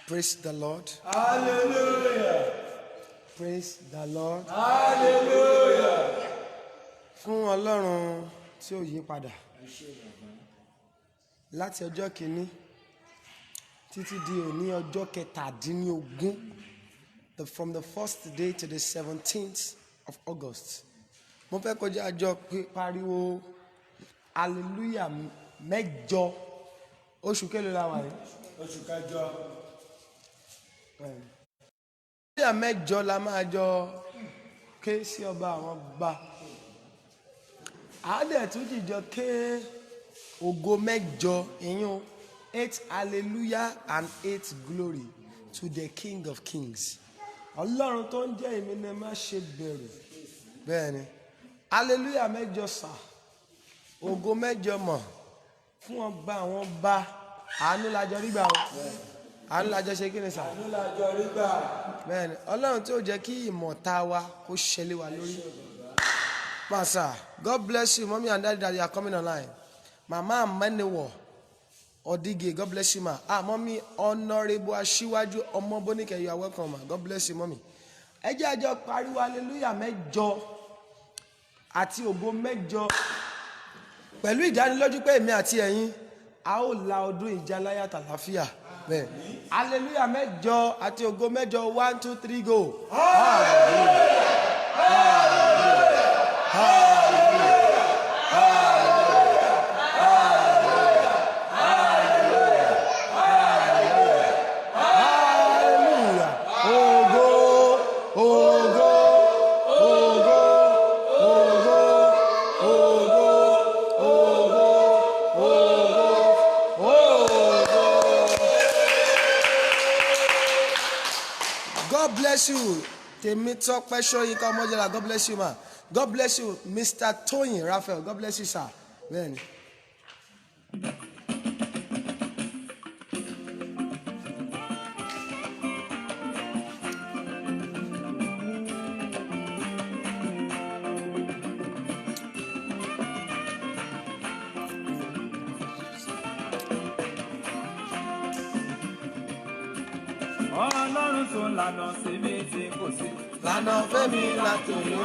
Praise the Lord. Hallelujah. Praise the Lord. Hallelujah. Fún Ọlọ́run tí ó yí padà. Láti ọjọ́ kìíní títí di òní ọjọ́ kẹtàdínlógún, from the first day to the 17th of August. Mo fẹ́ kọjá àjọ pariwo hallelujah mẹ́jọ. Oṣù kélòó la wà yìí? Oṣù kẹjọ. Hallelujah mẹ́jọ la máa jọ ké sí ọba àwọn ọba. Àádẹ́ tún jìjọ ké ògo mẹ́jọ, ìyún 8 hallelujah and 8 glory to the King of Kings. Ọlọ́run tó ń jẹ́ èmi ni má ṣe bẹ̀rù. Bẹ́ẹ̀ni, hallelujah mẹ́jọ sà, ògo mẹ́jọ mọ̀ fún ọba àwọn ọba. Àánú lájọ rí gbà wọn. Àánú lájọ ṣe kí ni sà? Àánú lájọ rí gbà. Bẹ́ẹ̀ni, Ọlọ́run tó jẹ́ kí ìmọ̀ta wa kó ṣẹlẹ̀ wá lórí. Pastor, God bless you, mommy and daddy that you are coming online. Mama Manewo Odige, God bless you, ma. Mommy Honorable Ashiwaju Omobonike, you are welcome, ma. God bless you, mommy. Ẹ jẹ́ àjọ pariwo hallelujah mẹ́jọ àti ògo mẹ́jọ. Pẹ̀lú ìdánilójú pé èmi àti ẹ̀yin a ó la ọdún ìjàláyà tàlàfíà. Bẹ́ẹ̀. Hallelujah mẹ́jọ àti ògo mẹ́jọ. 1, 2, 3 go. Hallelujah. God bless you. Temitope Soyinka Omojela, God bless you, ma. God bless you, Mr. Toyin Raphael. God bless you, sir. Amen. Ọlọ́run tó lànà síbi tí kò sí. Lànà fẹ́mi látòlú.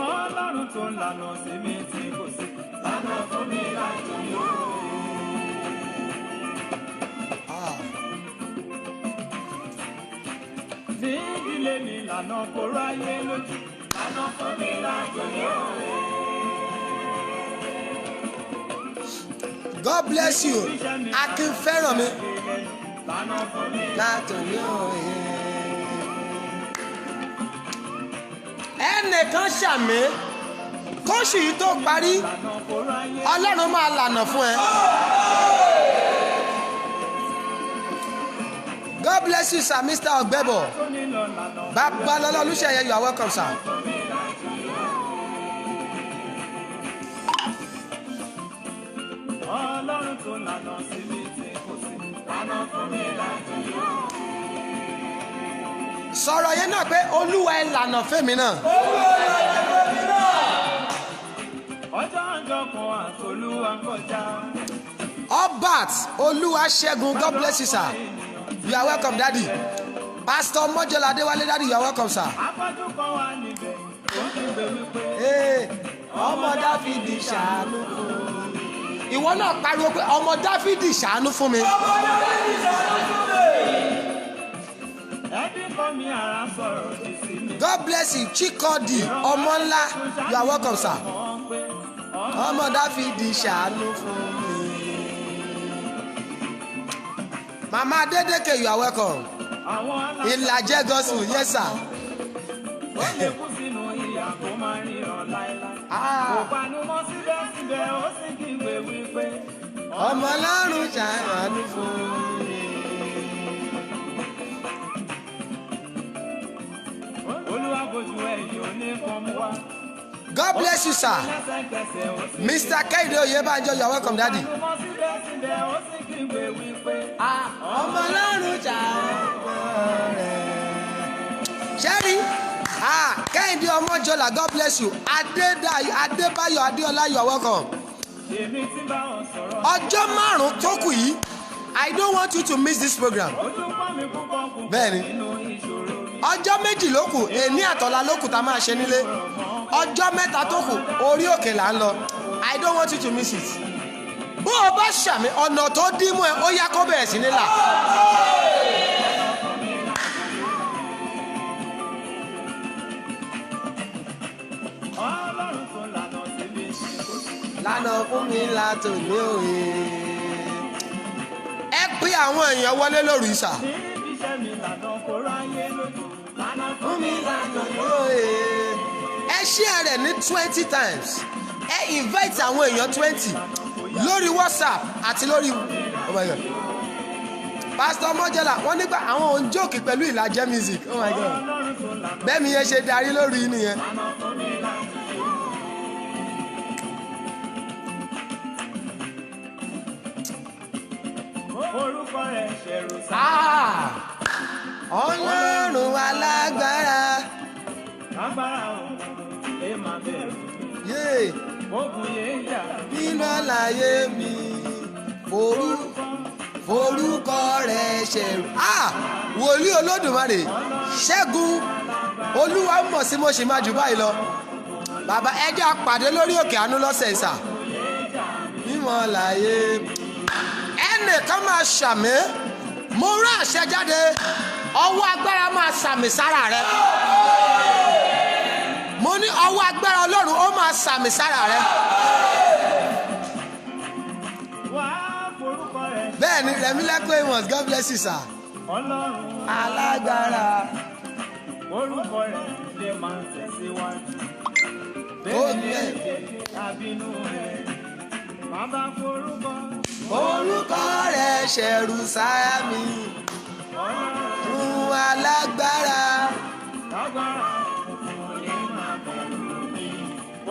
Ọlọ́run tó lànà síbi tí kò sí. Lànà fẹ́mi látòlú. Ní ìdílé mi lànà kó ráyé lójú. Lànà fẹ́mi látòlú. God bless you. Akin fẹ́ràn mi. Látòlú òye. Ẹnìkan ṣàmì kóṣù yìí tó parí, Ọlọ́run máa lànà fún ẹ. God bless you, sir, Mr. Ogbebo. Babalọlá Olúṣeyẹ, you are welcome, sir. Ọlọ́run tó lànà síbi tí kò sí. Lànà fún mi láti yọ. Sọ̀rọ̀ yẹn náà pé Olúwa ẹ lànà fẹ́mi náà. Ọjọ́ ọjọ́ kan àtolúwa kọjá. Obat Olúwaṣẹ́gun, God bless you, sir. You are welcome, daddy. Pastor Mojola Adéwálé, daddy, you are welcome, sir. Afọ́jú kan wà níbẹ̀ tó ń kígbe wípé. Ọmọ Dáfídì ṣàánú fún mi. Ìwọ náà pariwo pé ọmọ Dáfídì ṣàánú fún mi. Ẹbí kan mi ara sọ̀rọ̀ òdì sí mi. God bless you, Chikodi ọmọ ńlá, you are welcome, sir. Ọmọ Dáfídì ṣàánú fún mi. Mama Adédèké, you are welcome. Ìlàjẹ gospel, yes, sir. Ó lè kú sínú ìyà tó máa ríran láéláé. Kò panumọ́ síbẹ̀síbẹ̀ ó sì kígbe wípé. Ọmọ Ọlọ́run ṣàánú fún mi. Olúwa bojú ẹ̀yìn onífọ̀mù wá. God bless you, sir. Lẹ́sẹ̀kẹsẹ̀ ó sì. Mr. Kehinde Oyebanjo, you are welcome, daddy. Panumọ́ síbẹ̀síbẹ̀ ó sì kígbe wípé. Ọmọ Ọlọ́run ṣàánú rẹ̀. Ṣẹ́rí, Kehinde Omojola, God bless you. Adébáyọ̀ Adéọlá, you are welcome. èmi tí bá wọn sọ̀rọ̀. ọjọ́ márùn-ún tó kù yìí I don't want you to miss this program. ojú pọ́n mi púpọ̀ púpọ̀ Bẹ́ẹ̀ni. nínú ìṣòro mi. ọjọ́ méjì ló kù èní àtọ̀la ló kù tá a máa ṣe nílé ọjọ́ mẹ́ta tó kù orí òkè là ń lọ I don't want you to miss it. bó o bá ṣàmì ọ̀nà tó dín mú ẹ ó yá kó bẹ̀rẹ̀ sí ní là. Ọlọ́run tó lànà síbi lánà fún mi látò ní òye. ẹ pé àwọn èèyàn wọlé lóru ìsà. níbi iṣẹ́ mi lànà kó ráyé lójú. Lànà fún mi lànà ẹ share rẹ̀ ní 20 times ẹ invite àwọn èèyàn 20 lórí WhatsApp àti lórí oh my God. Pastor Mojala wọ́n nígbà àwọn òun jókè pẹ̀lú ìlàjẹ music oh my God. Ọlọ́run tó lànà bẹ́ẹ̀ mi yẹn ṣe darí lórí yìí nìyẹn. fún mi lànà. Orúkọ rẹ̀ ṣẹ̀rù sá. Ọlọ́run alágbára Agbára òun lè máa bẹ̀rù. yéé Ogun yé ń jà. nínú láyé mi forúkọ rẹ̀ ṣẹ̀rù. Wòlíì Olódùmarè Ṣẹ́gun Olúwa mọ̀ sí mo ṣì máa jù báyìí lọ. Bàbá ẹ jẹ́ a pàdé lórí òkè àánú lọ́sẹ̀ ìsà. Mímọ́ láyé ẹnìkan máa ṣàmì mo rán àṣẹ jáde ọwọ́ agbára máa ṣàmì sára rẹ. Mo ní ọwọ́ agbára Ọlọ́run ó máa ṣàmì sára rẹ. Wá forúkọ rẹ̀ Bẹ́ẹ̀ ni Rẹ̀mílẹ́kún Amos God bless you sir. Ọlọ́run. Alágbára Orúkọ rẹ̀ lè máa tẹ̀síwájú. ó Bẹ́ẹ̀ ni gbẹ. àbínú rẹ̀. Bàbá forúkọ. Orúkọ rẹ̀ ṣẹ̀rù sáyà mi. Fún alágbára. Lágbára òun lè máa bẹ̀rù mi.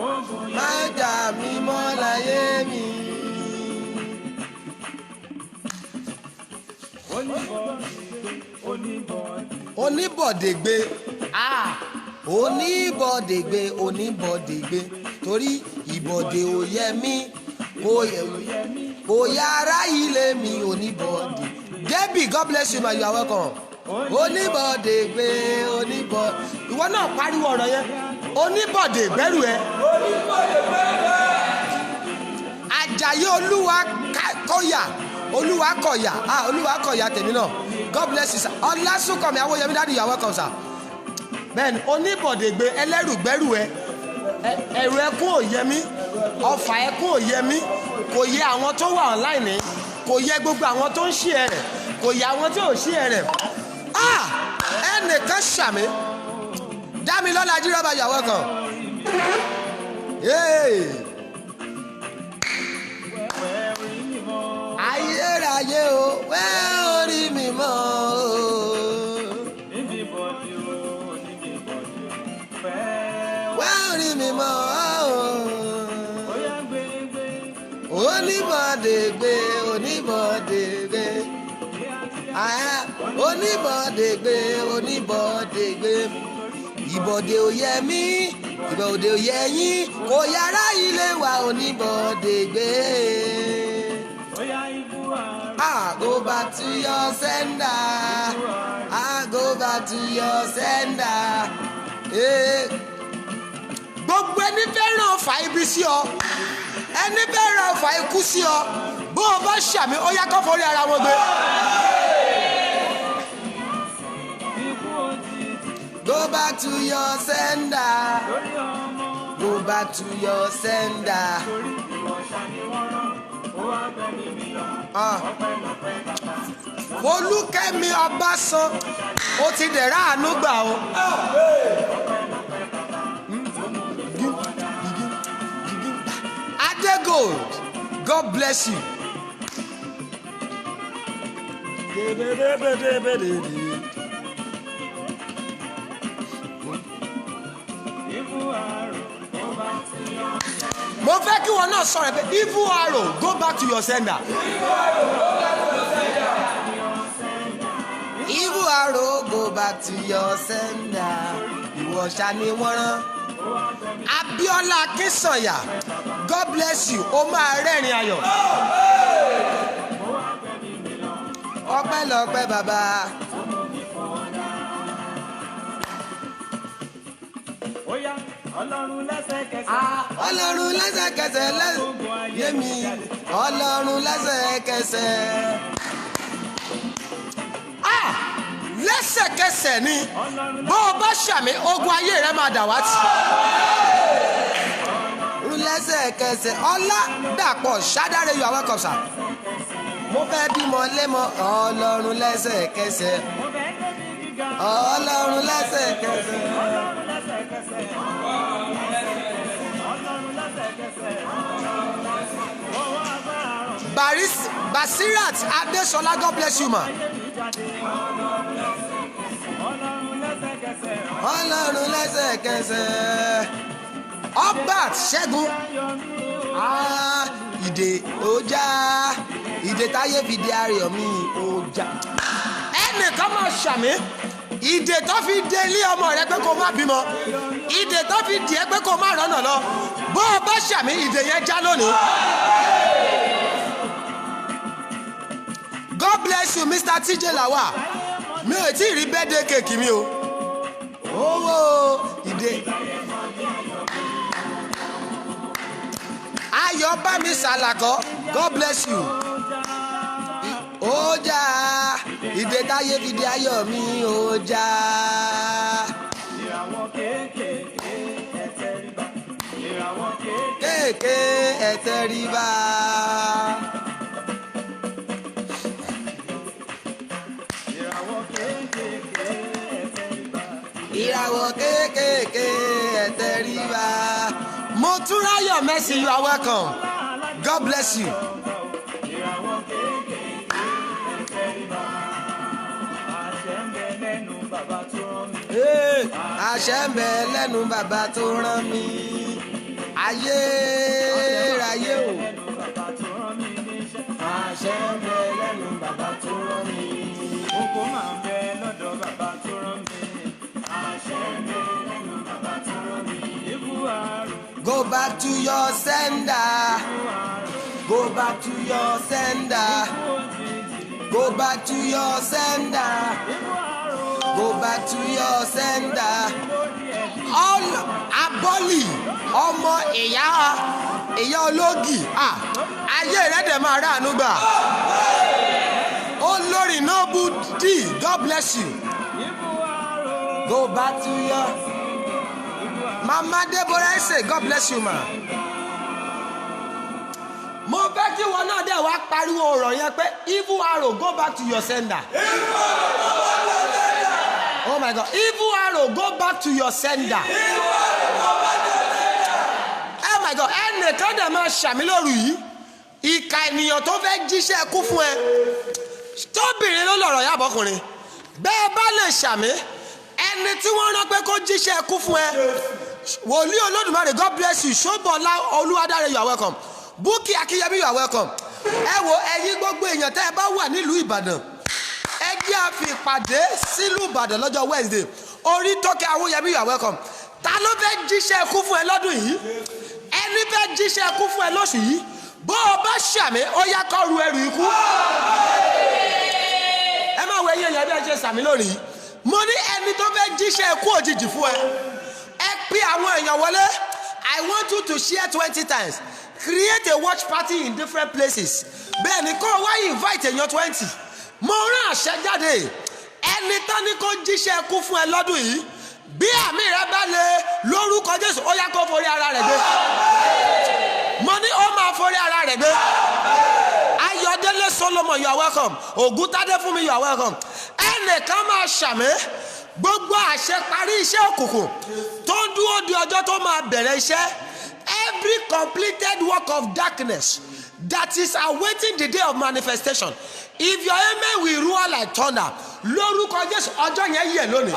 Ogun yé Má jà mí mọ́ láyé mi. Oníbọ̀dègbé oníbọ̀dègbé oníbọ̀dègbé torí ìbọ̀dè ò yẹ mí kò yẹ ara ilé mi oníbọ̀dè. Debbie God bless you ma you are welcome. Oníbọ̀dègbé ìwọ náà pariwo ọ̀rọ̀ yẹn oníbọ̀dè gbẹ́rù ẹ. Àjàyí Olúwa kọ̀yà tèmi náà God bless you sir. Ọlásùnkànmí Awóyẹmí dáàdi you are welcome sir. Bẹ́ẹ̀ni oníbọ̀dègbé ẹlẹ́rù gbẹ́rù ẹ ẹ̀rù ẹkún ò yẹ mí ọfà ẹkún ò yẹ mí kò yẹ àwọn tó wà online kò yẹ gbogbo àwọn tó ń ṣí ẹ rẹ̀ kò yẹ àwọn tó ò ṣí ẹ rẹ̀. Ẹnìkan ṣàmì Dámilọ́lá Ajírọ́bà you are welcome. Ayérayé o wẹ́ orí mi mọ́ o. níbi bọ̀dì o, níbi bọ̀dì o. Fẹ́ Wẹ́ orí mi mọ́ o. ó yá gbégbé. Oníbọ̀dègbé oníbọ̀dègbé ìbọ̀dè ò yẹ mí ìbọ̀dè ò yẹ yín kò yára ilé wa oníbọ̀dègbé. Ó yá ibú àrùn. Go back to your sender. Go back to your sender. Gbogbo ẹni fẹ́ràn ọ̀fà ibi sí ọ ẹni fẹ́ràn ọ̀fà ikú sí ọ bó o bá ṣàmì ó yá kó forí ara wọn gbé. Ikú òjijì Go back to your sender. lórí ọmọ. Go back to your sender. Torí ìwọ̀ṣà ni wọ́n rán. Ó wá gbẹ̀mí mi lọ. Ọpẹ́lọpẹ́ bàbá. Olúkẹ́mi Ọbásan ó ti dẹ̀rá àánú gbà o. Adegold God bless you. Ibú àrùn ó bá ti yọ. Mo fẹ́ kí wọn náà sọ̀rọ̀ pé evil arrow go back to your sender. Evil arrow go back to your sender. Ìwọ ìwọ ṣá ni wọ́n rán. Abíọ́lá Akínsànyà, God bless you, ó máa rẹ́rìn ayọ̀. Ọpẹ́lọpẹ́ bàbá. Oya, Ọlọ́run lẹ́sẹ̀kẹsẹ̀. Ọlọ́run lẹ́sẹ̀kẹsẹ̀ yémi. Ọlọ́run lẹ́sẹ̀kẹsẹ̀. Lẹ́sẹ̀kẹsẹ̀ ni bó o bá ṣàmì ogun ayé rẹ máa dàwátì. Lẹ́sẹ̀kẹsẹ̀ ọlá dàpọ̀ ṣádáre yọ àwọn kọ̀ọ̀sà. Mo fẹ́ bímọ lémọ Ọlọ́run lẹ́sẹ̀kẹsẹ̀. Ọlọ́run lẹ́sẹ̀kẹsẹ̀. Basirat Adesola, God bless you ma. Ọlọ́run lẹ́sẹ̀kẹsẹ̀. Obat Ṣẹ́gun. Ìdè ọjà. Ìdè táyé fi di ayọ̀ mi ọjà. Ẹnìkan máa ṣàmì. Ìdè tó fi dé ilé ọmọ rẹ pé kó má bímọ. Ìdè tó fi dì ẹ́ pé kó má rọ́nà lọ. Bó o bá ṣàmì ìdè yẹn já lónìí. God bless you Mr. TJ Lawa. Mi ò tí ì rí birthday cake mi o. Owó ìdè. Ayọ̀ bá mi ṣàlàkọ́. God bless you. Ọjà ìdè táyé fi di ayọ̀ mi ọjà. Ìràwọ̀ kéékèèké ẹ̀tẹ̀ríba. Ìràwọ̀ kéékèèké ẹ̀tẹ̀ríba. Ìràwọ̀ kéékèèké ẹ̀tẹ̀ríba. Ìràwọ̀ kéékèèké ẹ̀tẹ̀ríba. Motúnráyọ̀ Mercy, you are welcome. God bless you. Ìràwọ̀ kéékèèké ẹ̀tẹ̀ríba. Àṣẹ ń bẹ lẹ́nu bàbá tó rán mi. Àṣẹ ń bẹ lẹ́nu bàbá tó rán mi. Ayérayé o. Àṣẹ ń bẹ lẹ́nu bàbá tó rán mi. Oko máa ń bẹ lọ́dọ̀ bàbá tó rán mi. Àṣẹ ń bẹ lẹ́nu bàbá tó rán mi. Ikú àrùn. Go back to your sender. Go back to your sender. Go back to your sender. Go back to your sender. All abọ́lì ọmọ ìyá ológì. Ayé rẹ̀ dẹ̀ máa ráàánú gbà. Olórí Noble D, God bless you. Go back to your. Mama Deborah say, God bless you ma. Mo fẹ́ kí wọn náà dẹ̀ wá pariwo ọ̀rọ̀ yẹn pé evil arrow go back to your sender. Oh my God, evil arrow go back to your sender. Oh my God, ẹnìkan dẹ̀ máa ṣàmì lóru yìí. Ìka ènìyàn tó fẹ́ jíṣẹ́ kú fún ẹ. Tóbìnrin ló lọ̀rọ̀ yàbọ̀kùnrin. Bẹ́ẹ̀ bá lè ṣàmì. Ẹni tí wọ́n rán pé kó jíṣẹ́ kú fún ẹ. Wòlíì Olódùmarè, God bless you. Ṣóbọ̀lá Olúwadáre, you are welcome. Búkì Akínyẹmí, you are welcome. Ẹ wo ẹ̀yin gbogbo èèyàn tẹ́ ẹ bá wà nílùú Ìbàdàn. Ẹ jẹ́ a fi ìpàdé sílùú Ìbàdàn lọ́jọ́ Wednesday. Orí Tókè Awóyẹmí, you are welcome. Ta ló fẹ́ jíṣẹ́ kú fún ẹ lọ́dún yìí? Ẹni fẹ́ jíṣẹ́ kú fún ẹ lóṣù yìí? Bó o bá ṣàmì, ó yá kó ru ẹrù ikú. Ẹ máa wọ ẹyẹ yẹn bí ẹ ṣe sàmì lónìí. Mo ní ẹni tó fẹ́ jíṣẹ́ ikú òjijì fún ẹ. Ẹ pè àwọn èèyàn wọlé. I want you to share 20 times. Create a watch party in different places. Bẹ́ẹ̀ ni kó wá invite èèyàn 20. Mo rán àṣẹ jáde. Ẹni tán ní kó jíṣẹ́ ikú fún ẹ lọ́dún yìí. Bí àmì rẹ bá lè lórúkọ Jésù, ó yá kó forí ara rẹ̀ gbé. Mo ní ó máa forí ara rẹ̀ gbé. Ayọ̀délé Solomon, you are welcome. Ògúntádé fún mi, you are welcome. Ẹnìkan máa ṣàmì. Gbogbo àṣẹ parí iṣẹ́ òkùnkùn tó ń dúró di ọjọ́ tó máa bẹ̀rẹ̀ iṣẹ́. Every completed work of darkness that is awaiting the day of manifestation. If your amen will roar like thunder, lórúkọ Jésù ọjọ́ yẹn yẹ̀ lónìí.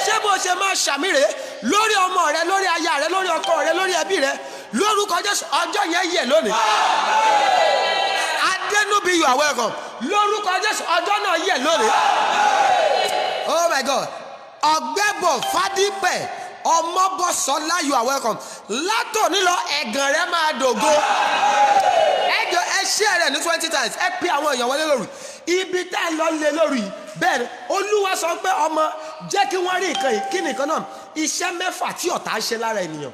Ṣé bó ṣe máa ṣàmì rè lórí ọmọ rẹ, lórí aya rẹ, lórí ọkọ rẹ, lórí ẹbí rẹ, lórúkọ Jésù ọjọ́ yẹn yẹ̀ lónìí. Adénúbí, you are welcome. Lórúkọ Jésù ọjọ́ náà yẹ̀ lónìí. Oh my God. Ọ̀gbẹ́bọ̀ Fádípẹ̀ Ọmọbọ́sọlá, you are welcome. Látòní lọ ẹ̀gàn rẹ máa dògo. Ẹ share rẹ̀ ní 20 times. Ẹ pè àwọn èèyàn wọlé lórí. Ibi tá ẹ lọ lé lórí. Bẹ́ẹ̀ ni Olúwa sọ pé ọmọ jẹ́ kí wọ́n rí nǹkan yìí. Kí nìkan náà? Iṣẹ́ mẹ́fà tí ọ̀tá ṣe lára ènìyàn.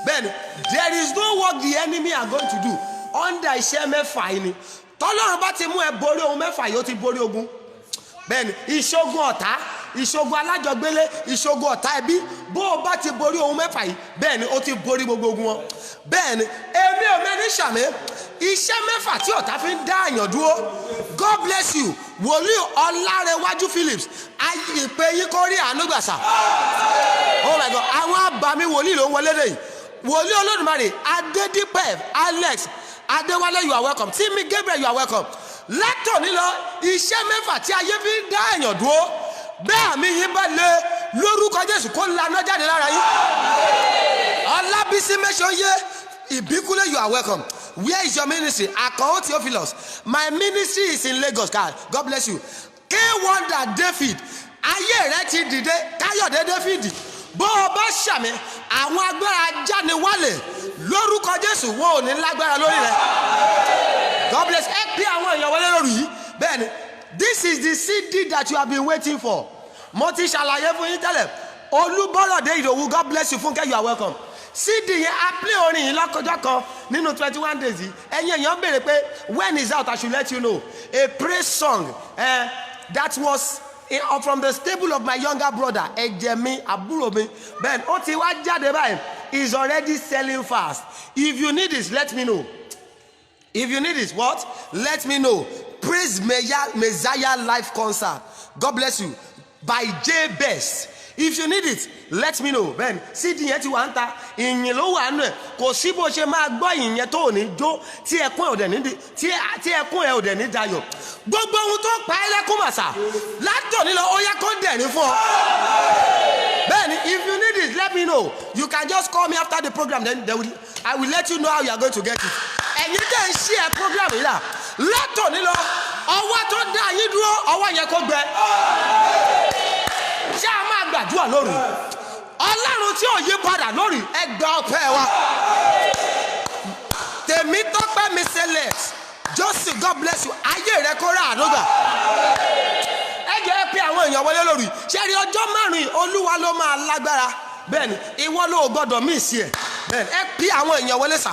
Bẹ́ẹ̀ ni there is no work the enemy are going to do under iṣẹ́ mẹ́fà yìí ni. Tọ́lọ́run bá ti mú ẹ borí ohun mẹ́fà yìí ó ti borí ogun. Bẹ́ẹ̀ ni ìṣògùn ọ̀tá, ìṣògùn alájọgbélé, ìṣògùn ọ̀tá ẹbí, bó o bá ti borí ohun mẹ́fà yìí bẹ́ẹ̀ ni ó ti borí gbogbo ogun wọn. Bẹ́ẹ̀ ni èmi ò mẹ́ni sàmì iṣẹ́ mẹ́fà tí ọ̀tá fi ń dá àyàn dúró. God bless you. Wòlíì Ọlárẹ̀wájú Phillips ìpè yín kó rí àánú gbàsà. Oh my God, àwọn àbàmì wòlíì ló ń wọlé dé yìí. Wòlíì Olódùmarè Adédípẹ̀ Alex Adéwálé, you are welcome. Tímí Gabriel, you are welcome. Látòní lọ iṣẹ́ mẹ́fà tí ayé fi ń dá àyàn dúró bẹ́ẹ̀ mi yín bá lé lórúkọ Jésù kó laná jáde lára yín. Ọlábísí Mẹ́sàn-yé Ìbíkúlé, you are welcome. Where is your ministry? Akao Theophilus. My ministry is in Lagos. God bless you. K-Wonder David. Ayé rẹ ti dìde Káyọ̀dé David. Bó o bá ṣàmì àwọn agbára jániwálẹ̀ lórúkọ Jésù wọn ò ní lágbára lórí rẹ. God bless. Ẹ pé àwọn èèyàn wọlé lórí yìí. Bẹ́ẹ̀ni, this is the CD that you have been waiting for. Mo ti ṣàlàyé fún yín tẹ́lẹ̀. Olúbọ́lọ̀dé Ìdòwú, God bless you. Fúnkẹ́, you are welcome. CD yẹn a play orin yìí lọ́kọjọ́ kan nínú 21 days yìí. Ẹ̀yin èèyàn béèrè pé when is out, I should let you know. A praise song that was from the stable of my younger brother Ejemi Aburomi. Ben ó ti wá jáde báyìí is already selling fast. If you need this, let me know. If you need this, what? Let me know. Praise Messiah live concert. God bless you. By J Best. If you need it, let me know. Ben, CD yẹn ti wà ń ta, ìyìn ló wà nù ẹ̀. Kò sí bó ṣe máa gbọ́ ìyìn yẹn tó ní jó tí ẹkún ẹ̀ ò dẹ̀ ní tí ẹkún ẹ̀ ò dẹ̀ ní dayọ̀. Gbogbo ohun tó pa ẹ́ lẹ́kún màsà látòní lọ ó yẹ kó dẹ̀rín fún ọ. Ben, if you need it, let me know. You can just call me after the program, then I will let you know how you are going to get it. Ẹ̀yin tẹ́ ń ṣí ẹ program yìí là látòní lọ ọwọ́ tó dá yín dúró ọwọ́ yẹn kó gbẹ. Ṣé a máa gbàdúrà lórí? Ọlọ́run tí ò yí padà lórí ẹ gba ọpẹ́ wa. Tèmítọ́pẹ́ mi select. Joseph, God bless you. Ayé rẹ kó rà àdúgbà. Ẹ jẹ́ pé àwọn èèyàn wọlé lórí. Ṣé rí ọjọ́ márùn-ún Olúwa ló máa lágbára? Bẹ́ẹ̀ni, ìwọ ló gbọ́dọ̀ mí sí ẹ̀. Bẹ́ẹ̀ni, ẹ pé àwọn èèyàn wọlé sà.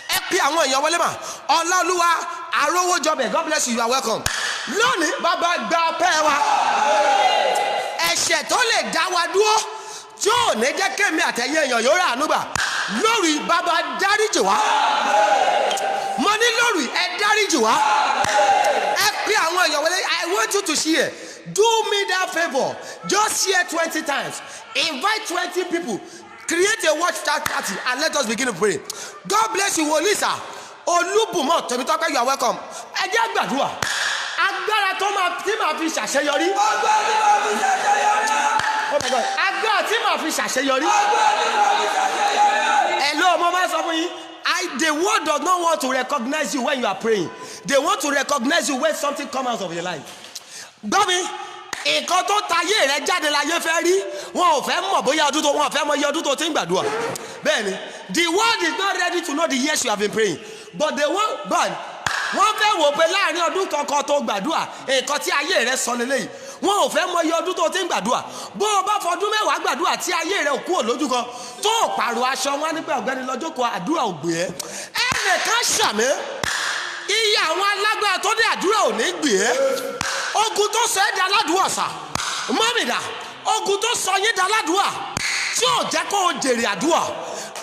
Ẹ pé àwọn èèyàn wọlé mà. Ọlọ́lúwa Arówójọbẹ̀, God bless you, you are welcome. Lónìí, bàbá gba ọpẹ́ wa. Ẹ̀ṣẹ̀ tó lè dá wa dúró tí ò ní jẹ́ kémi àtẹ̀yẹ èèyàn yóò rà ànúgbà lórí bàbá dáríjì wá. Mo ní lórí ẹ dáríjì wá. Ẹ pé àwọn èèyàn wọlé. I want you to share. Do me that favour. Just share 20 times. Invite 20 people. Create a watch party and let us begin to pray. God bless you, Wolisa. Olúbùnmọ̀ Tèmítọ́pẹ́, you are welcome. Ẹ jẹ́ gbàdúrà. Agbára tó tí màá fi ṣàṣeyọrí. Oh my God. Agbára tí màá fi ṣàṣeyọrí. Hello, mo máa sọ fún yín. The world does not want to recognize you when you are praying. They want to recognize you when something comes out of your life. Gbọ́ mi, nǹkan tó tayé rẹ jáde láyé fẹ́ rí. Wọn ò fẹ́ mọ̀ bóyá ọdún tó wọn ò fẹ́ mọ̀ iye ọdún tó ti ń gbàdúrà. Bẹ́ẹ̀ni, the world is not ready to know the years you have been praying. But they want God. Wọ́n fẹ́ wò pé láàrin ọdún kankan tó gbàdúrà nǹkan tí ayé rẹ sọ lélẹ́yìí. Wọn ò fẹ́ mọ iye ọdún tó ti ń gbàdúrà. Bó o bá fọdún mẹ́wàá gbàdúrà tí ayé rẹ ò kúrò lójú kan tó o pààrọ̀ aṣọ wọn nígbà ọ̀gbẹ́ni lọ́jọ́ kan àdúrà ò gbé ẹ́. Ẹnìkan ṣàmì iye àwọn alágbára tó dé àdúrà ò ní gbé ẹ́. Ogun tó sọ ẹ́ di aládùúwà sà mọ́mìdà ogun tó sọ yín di aládùúwà tí ò jẹ́ kó o jèrè àdúrà.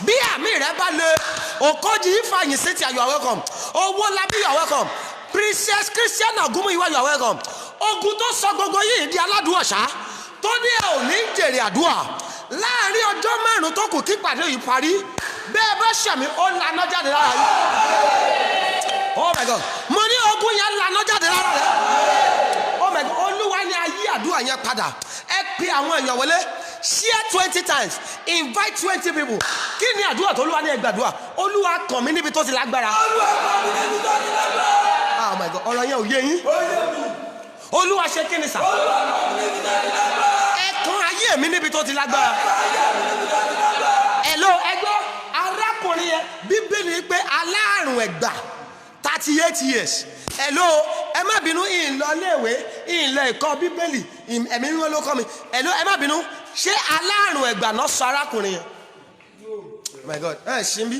Bí àmì rẹ bá le Okoji Ifeanyi Cynthia, you are welcome. Owolabi, you are welcome. Princess Christian Ogunmuyiwa, you are welcome. Ogun tó sọ gbogbo yìí di aládùúwà ṣá tó ní ẹ ò ní jèrè àdúrà láàrin ọjọ́ márùn-ún tó kù kí pàdé yìí parí bẹ́ẹ̀ bá ṣàmì ó laná jáde lára yìí. Oh my God, mo ní ogun yẹn laná jáde lára rẹ. Oh my God, Olúwa ni ayé àdúrà yẹn padà. Ẹ pe àwọn èèyàn wọlé. Share 20 times. Invite 20 people. Kí ni àdúrà tó Olúwa ní ẹ gbàdúrà? Olúwa kàn mí níbi tó ti lágbára. Oh my God, ọ̀rọ̀ yẹn ò yé yín. Olúwa ṣe kí ni sà? Ẹ kàn ayé ayé mi níbi tó ti lágbára. Hello, ẹgbọ́ arákùnrin yẹn Bíbélì pé alárùn ẹ̀gbà 38 years. Hello, ẹ má bínú ìlọléèwé ìlẹ̀ ẹ̀kọ́ Bíbélì ẹ̀mí mímọ́ ló kọ́ mi. Hello, ẹ má bínú ṣé alárùn ẹ̀gbà náà sọ arákùnrin yẹn? My God, ẹ ṣí bí?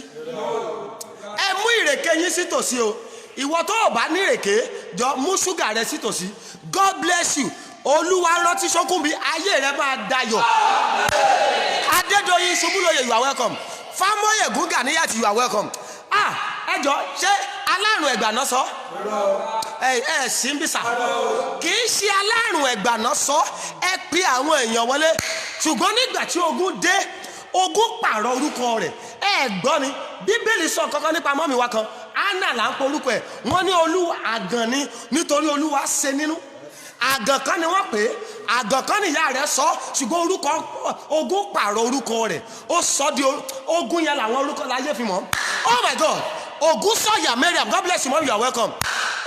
Ẹ mú ìrèké yín sí tòsí o. Ìwọ tó o bá ní ìrèké jọ mú ṣúgà rẹ sí tòsí. God bless you. Olúwa rántí Ṣókúnbí, ayé rẹ máa dayọ̀. Adédoyin Ṣubúlóye, you are welcome. Fámóyè Gúgàníyàtì, you are welcome. Ẹ jọ ṣé alárùn ẹ̀gbà náà sọ? Ẹ sí ń bí sà. Kì í ṣe alárùn ẹ̀gbà náà sọ. Ẹ pe àwọn èèyàn wọlé. Ṣùgbọ́n nígbà tí ogun dé, ogun pààrọ̀ orúkọ rẹ̀. Ẹ gbọ́ ni Bíbélì sọ kankan nípa mọ́mì wa kan. Anna là ń pe orúkọ ẹ̀. Wọ́n ní Olúwa àgàn ni nítorí Olúwa ṣe nínú. Àgàn kan ni wọ́n pè é, àgàn kan ni ìyá rẹ̀ sọ, ṣùgbọ́n orúkọ ogun pààrọ̀ orúkọ rẹ̀. Ó sọ di ogun yẹn làwọn orúkọ láyé fi mọ́. Oh my God, ogun sọ̀yà Mariam, God bless you mom, you are welcome.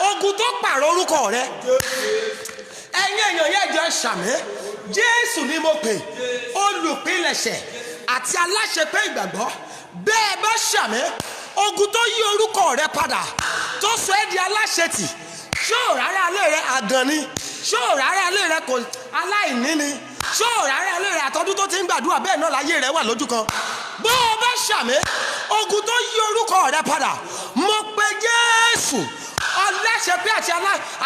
Ogun tó pààrọ̀ orúkọ rẹ̀. Ẹ̀yin èèyàn yẹn jẹ́ ṣàmì. Jésù ni mo pè, olùpilẹ̀ṣẹ̀ àti aláṣepé ìgbàgbọ́. Bẹ́ẹ̀ bá ṣàmì, ogun tó yí orúkọ rẹ̀ padà, tó sọ ẹ́ di aláṣetì. Ṣó rárá alẹ́ rẹ̀ àgàn ni? Ṣó rárá alẹ́ rẹ̀ kò aláìní ni? Ṣó rárá alẹ́ rẹ̀ àtọ́dún tó ti ń gbàdúrà bẹ́ẹ̀ náà láyé rẹ̀ wà lójú kan? Bó o bá ṣàmì, ogun tó yí orúkọ rẹ̀ padà, mo pe Jésù aláṣepé àti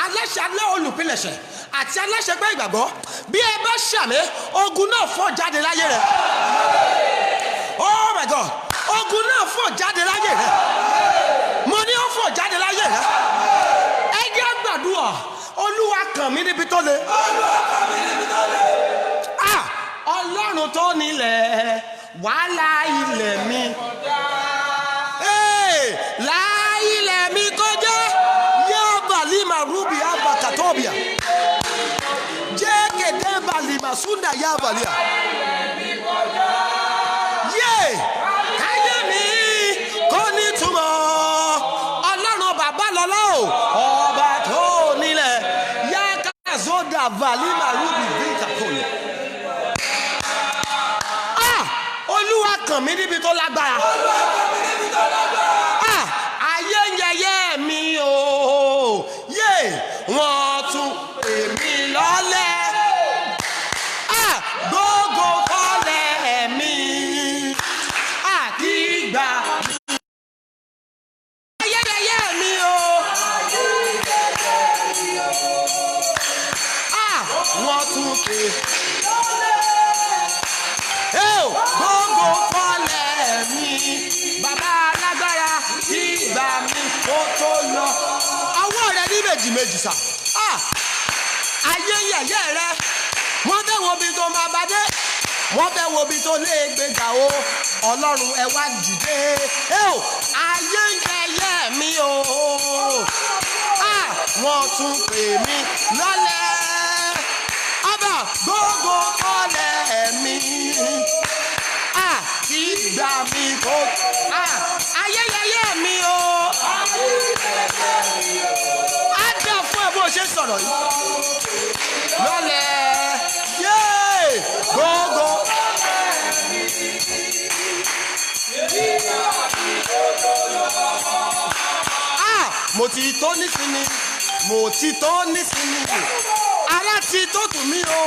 aláṣalẹ́ olùpilẹ̀ṣẹ̀ àti aláṣepé ìgbàgbọ́. Bí ẹ bá ṣàmì, ogun náà fọ́ jáde láyé rẹ̀. Oh my God, ogun náà fọ́ jáde láyé rẹ̀. Mo ní ó fọ́ jáde láyé rẹ̀. Ẹ jẹ́ gbàdúrà, Olúwa kàn mí níbi tó le. Ọlọ́run tó nílẹ̀ wàhálà ilẹ̀ mi. Láìlẹ̀ mi kọjá Yabalima Rubi Abakatobia Jẹ́gẹ̀dẹ́ Balima Sunda Yabalia. Káyé mi kò ní túmọ̀. Ọlọ́run bàbá lọ́lá o, ọba tó nílẹ̀ Yakazoda Valima Rubi Vintakole. Olúwa kàn mí níbi tó lágbára. Ayé ń yẹyẹ mi o, wọ́n tún èmi lọ́lẹ̀. Gbogbo kọ́lẹ̀ mi àti ìgbà. Ayé yẹyẹ mi o, wọ́n tún èmi gbogbo kọ́lẹ̀ mi. Bàbá alágbára ìgbà mi kó tó lọ. Ọwọ́ rẹ ní méjì méjì sà. Ayé yẹ̀yẹ́ rẹ, wọ́n fẹ́ wo bí tó máa bá dé, wọ́n fẹ́ wo bí tó lé gbéga o. Ọlọ́run ẹ wá dìde. Ayé yẹ̀yẹ́ mi o, wọ́n tún pè mí lọ́lẹ̀. Ọba gbogbo kọ́lẹ̀ mi ìgbà mi kò ayẹyẹyẹ mi o. Á dà fún ẹ bó ṣe sọ̀rọ̀ yìí. Lọ́lẹ̀ gbogbo. Mo ti tó nísìnyí, mo ti tó nísìnyí. Ara ti tó tù mí o,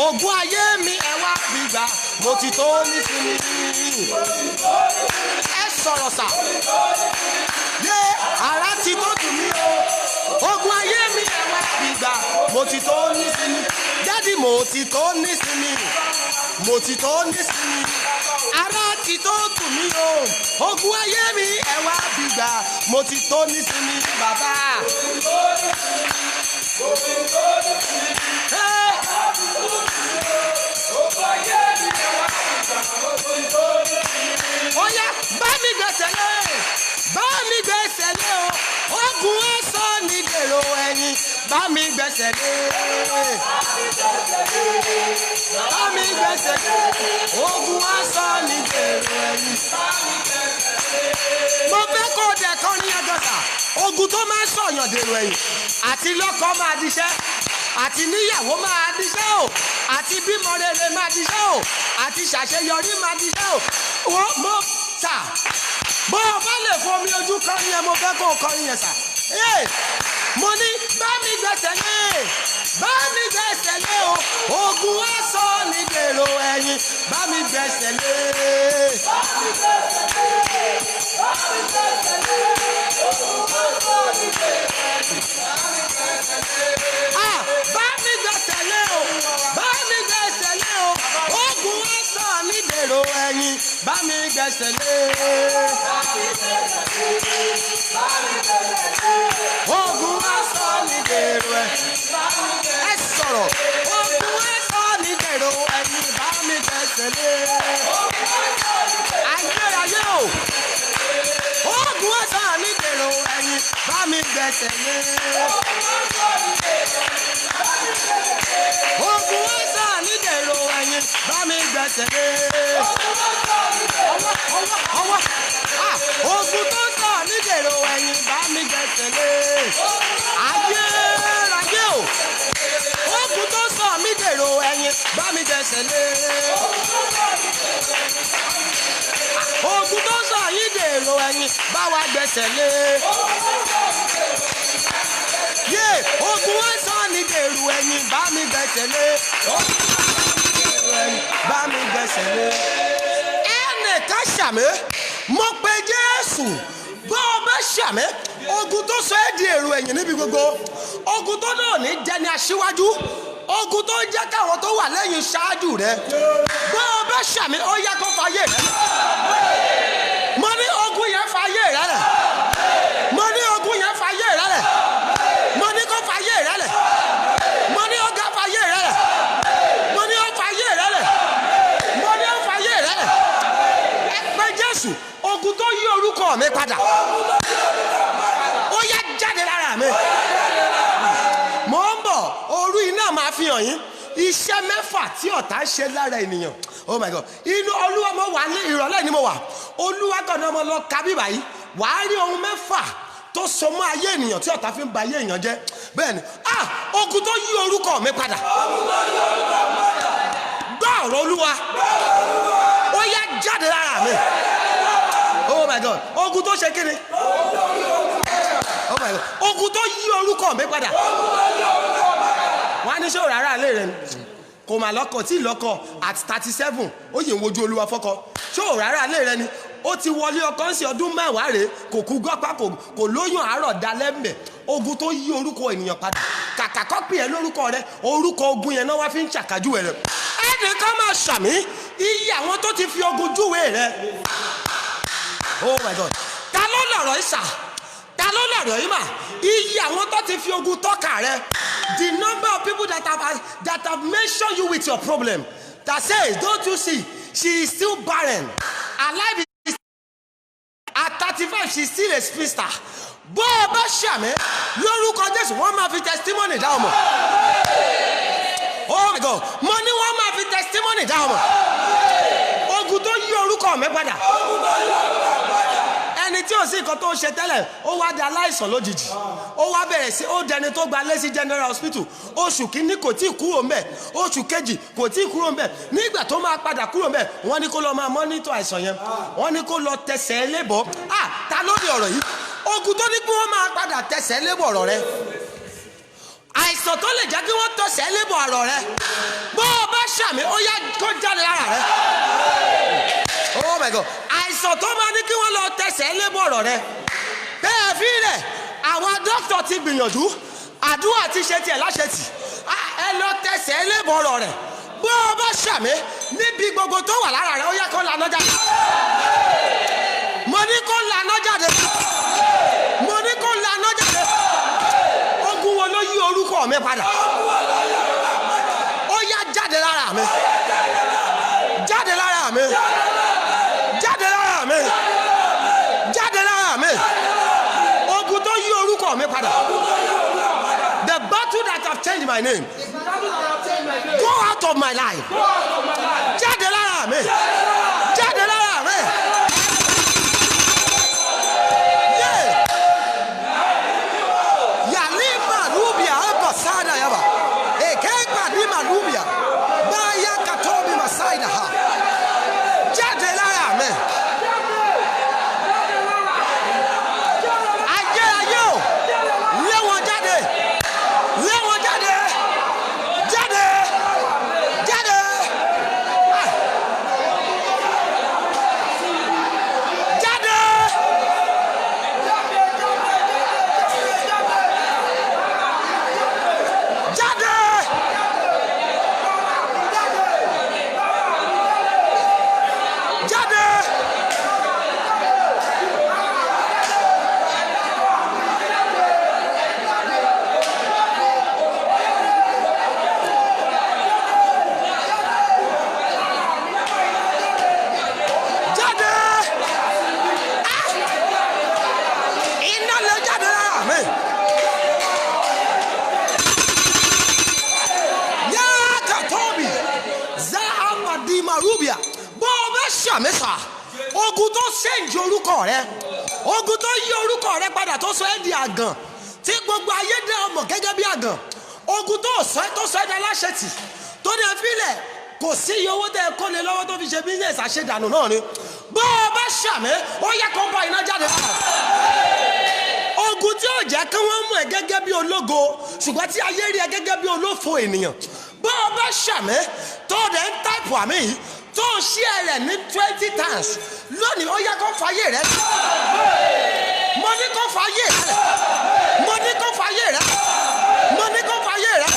ògùn ayé mi ẹ wá gbígbà. Mo ti tó nísìnyí. Ẹ sọ̀rọ̀ sà. Ara ti tó tù mí o, ògùn ayé mi ẹ wá gbígbà. Mo ti tó nísìnyí. Dádì mo ti tó nísìnyí. Mo ti tó nísìnyí. Ara ti tó tù mí o, ògùn ayé mi ẹ wá gbígbà. Mo ti tó nísìnyí bàbá. Oya bá mi gbẹ̀sẹ̀ lé, bá mi gbẹ̀sẹ̀ lé o, ogun ẹ̀sọ́ ní dèrò ẹ̀yìn, bá mi gbẹ̀sẹ̀ lé, bá mi gbẹ̀sẹ̀ lé, ogun ẹ̀sọ́ ní dèrò ẹ̀yìn. Mo fẹ́ kó o dẹ̀ kọ́ ní ẹgbẹ̀ta, ogun tó máa ń sọ̀yàn dèrò ẹ̀yìn àti lọ́kọ́ máa diṣẹ́. àti níyàwó máa díṣẹ́ o, àti bímọ rere máa díṣẹ́ o, àti ṣàṣeyọrí máa díṣẹ́ o. Wọ́n mọ̀ sà, bó o bá lè fomi ojú kọrin yẹn mo fẹ́ kó o kọrin yẹn sà. Mo ní bá mi gbẹ̀sẹ̀ lé, bá mi gbẹ̀sẹ̀ lé o, ogun á sọ ní dèrò ẹ̀yìn, bá mi gbẹ̀sẹ̀ lé. Bá mi gbẹ̀sẹ̀ lé, bá mi gbẹ̀sẹ̀ lé, ogun á sọ ní dèrò ẹ̀yìn, bá mi gbẹ̀sẹ̀ lé. Bá mi gbẹ̀sẹ̀ lé o, bá mi gbẹ̀sẹ̀ lé o, ogun á sọ ní dèrò ẹ̀yìn, bá mi gbẹ̀sẹ̀ lé. Bá mi gbẹ̀sẹ̀ lé, bá mi gbẹ̀sẹ̀ lé, ogun á sọ ní dèrò ẹ̀yìn, bá mi gbẹ̀sẹ̀ lé. Ẹ sọ̀rọ̀, ogun á sọ ní dèrò ẹ̀yìn, bá mi gbẹ̀sẹ̀ lé. Ayérayé o, ogun á sọ ní dèrò ẹ̀yìn, bá mi gbẹ̀sẹ̀ lé. Ogun á sọ ní dèrò ẹ̀yìn, bá mi gbẹ̀sẹ̀ lé. Ọwọ́ ogun tó sọ ní dèrò ẹ̀yìn, bá mi gbẹ̀sẹ̀ lé. Ayérayé o, ogun tó sọ mí dèrò ẹ̀yìn, bá mi gbẹ̀sẹ̀ lé. Ogun tó sọ yín dèrò ẹ̀yìn, bá wa gbẹ̀sẹ̀ lé. Ogun á sọ ní dèrò ẹ̀yìn, bá mi gbẹ̀sẹ̀ lé. Bá mi gbẹ̀sẹ̀ lé. Ẹnìkan ṣàmì, mo pe Jésù, bó o bá ṣàmì, ogun tó sọ ẹ́ di èrò ẹ̀yìn níbi gbogbo, ogun tó náà ní jẹ́ ní aṣíwájú, ogun tó jẹ́ káwọn tó wà lẹ́yìn ṣáájú rẹ, bó o bá ṣàmì, ó yá kó fàyè rẹ. Mo ní ogun yẹn fàyè rẹ lẹ̀, mo ní ogun yẹn fàyè rẹ lẹ̀, mo ní kó fàyè rẹ lẹ̀, mo ní ó ga fàyè rẹ lẹ̀, mo ní ó fàyè rẹ lẹ̀, mo ní ó fàyè rẹ lẹ̀. Ẹ pé Jésù, ogun tó yí orúkọ mi padà, ó yá jáde lára mi. Mo ń bọ̀, òru iná máa fi hàn yín iṣẹ́ mẹ́fà tí ọ̀tá ṣe lára ènìyàn. Oh my God, inú Olúwa mo wà ní ìrọ̀lẹ́ ni mo wà, Olúwa kọ̀ọ̀nà mo lọ ka bíbá yìí, wàá rí ohun mẹ́fà tó so mọ́ ayé ènìyàn tí ọ̀tá fi ń ba ayé èèyàn jẹ́. Bẹ́ẹ̀ni, ogun tó yí orúkọ mi padà, gbọ́ ọ̀rọ̀ Olúwa, ó yá jáde lára mi. Oh my God, ogun tó ṣe kíni? Oh my God, ogun tó yí orúkọ mi padà. Wọ́n á ní ṣé òrárá ilé rẹ̀ ni kò mà lọ́kọ tí lọ́kọ at 37 ó yẹ wojú Olúwa fọ́kọ, ṣé òrárá ilé rẹ̀ ni ó ti wọlé ọkọ ń ṣe ọdún mẹ́wàá rèé, kò kú gọ́pá, kò lóyún àárọ̀ dalẹ́ mbẹ̀. Ogun tó yí orúkọ ènìyàn padà, kàkà kọ́ pè é lórúkọ rẹ, orúkọ ogun yẹn náà wá fi ń ṣàkájú rẹ. Ẹnìkan máa ṣàmì iye àwọn tó ti fi ogun júwe rẹ. Oh my God, ta ló lọ̀rọ̀ ìṣà, ta ló lọ̀rọ̀ yìí mà, iye àwọn tó ti fi ogun tọ́ka rẹ. The number of people that have mentioned you with your problem, that says, don't you see, she is still barren. Her life is at 35, she is still a spinster. Bó o bá ṣàmì lórúkọ Jésù, wọ́n máa fi testimony dá ọmọ. Oh my God, mo ní wọ́n máa fi testimony dá ọmọ. Ogun tó yí orúkọ mi padà. Ẹni tí ò sí nǹkan tó ń ṣe tẹ́lẹ̀, ó wá di aláìsàn lójijì, ó wá bẹ̀rẹ̀ sí, ó dẹni tó gba lé sí General Hospital. Oṣù kìíní kò tí ì kúrò ńbẹ̀, oṣù kejì kò tí ì kúrò ńbẹ̀, nígbà tó máa padà kúrò ńbẹ̀, wọ́n ní kó lọ máa mọ́nítọ̀ àìsàn yẹn, wọ́n ní kó lọ tẹsẹ̀ lébọ̀. Ta ló ní ọ̀rọ̀ yìí? Ogun tó ní kí wọ́n máa padà tẹsẹ̀ lébọ̀ ọ̀rọ̀ rẹ, àìsàn tó lè jẹ́ kí wọ́n tẹsẹ̀ lébọ̀ ọ̀rọ̀ rẹ, bó o bá ṣàmì, ó yá kó jáde lára rẹ. Oh my God, àìsàn tó máa ní kí wọ́n lọ tẹsẹ̀ lébọ̀ ọ̀rọ̀ rẹ, bẹ́ẹ̀ fi rẹ̀ àwọn dókítà ti gbìyànjú, àdúrà ti ṣe tiẹ̀ láṣetì, ẹ lọ tẹsẹ̀ lébọ̀ ọ̀rọ̀ rẹ. Bó o bá ṣàmì níbi gbogbo tó wà lára rẹ, ó yá kó lanà jáde. Mo ní kó lanà jáde, mo ní kó lanà jáde. Ogun wo ló yí orúkọ mi padà? Ó yá jáde lára mi, jáde lára mi, jáde lára mi, jáde lára mi. Ogun tó yí orúkọ mi padà. The battle that have changed my name, go out of my life. Jáde lára mi, jáde lára mi. Yalima rubia abasada yaba. ṣàmì. Yàtọ̀ tóbi za amadi marubia bó o bá ṣàmì sà ogun tó ṣèǹjì orúkọ rẹ ogun tó yí orúkọ rẹ padà tó sọ ẹ́ di àgàn tí gbogbo ayé dé ọmọ gẹ́gẹ́ bí àgàn ogun tó sọ ẹ́ di aláṣetì tó ní ẹfílẹ̀ kò sí iye owó tẹ́ ẹ kó lé lọ́wọ́ tó fi ṣe bísíǹsì àṣedànù náà ni bó o bá ṣàmì ó yẹ kó bá iná jáde lára ogun tí ó jẹ́ kí wọ́n mú ẹ gẹ́gẹ́ bí ológo ṣùgbọ́n tí ayé rí ẹ gẹ́gẹ́ bí olófo ènìyàn bó o bá ṣàmì tó dẹ̀ ń táìpù àmì yìí tó ń ṣí ẹ rẹ̀ ní 20 times lónìí ó yẹ kó fàyè rẹ mo ní kó fàyè rẹ mo ní kó fàyè rẹ mo ní kó fàyè rẹ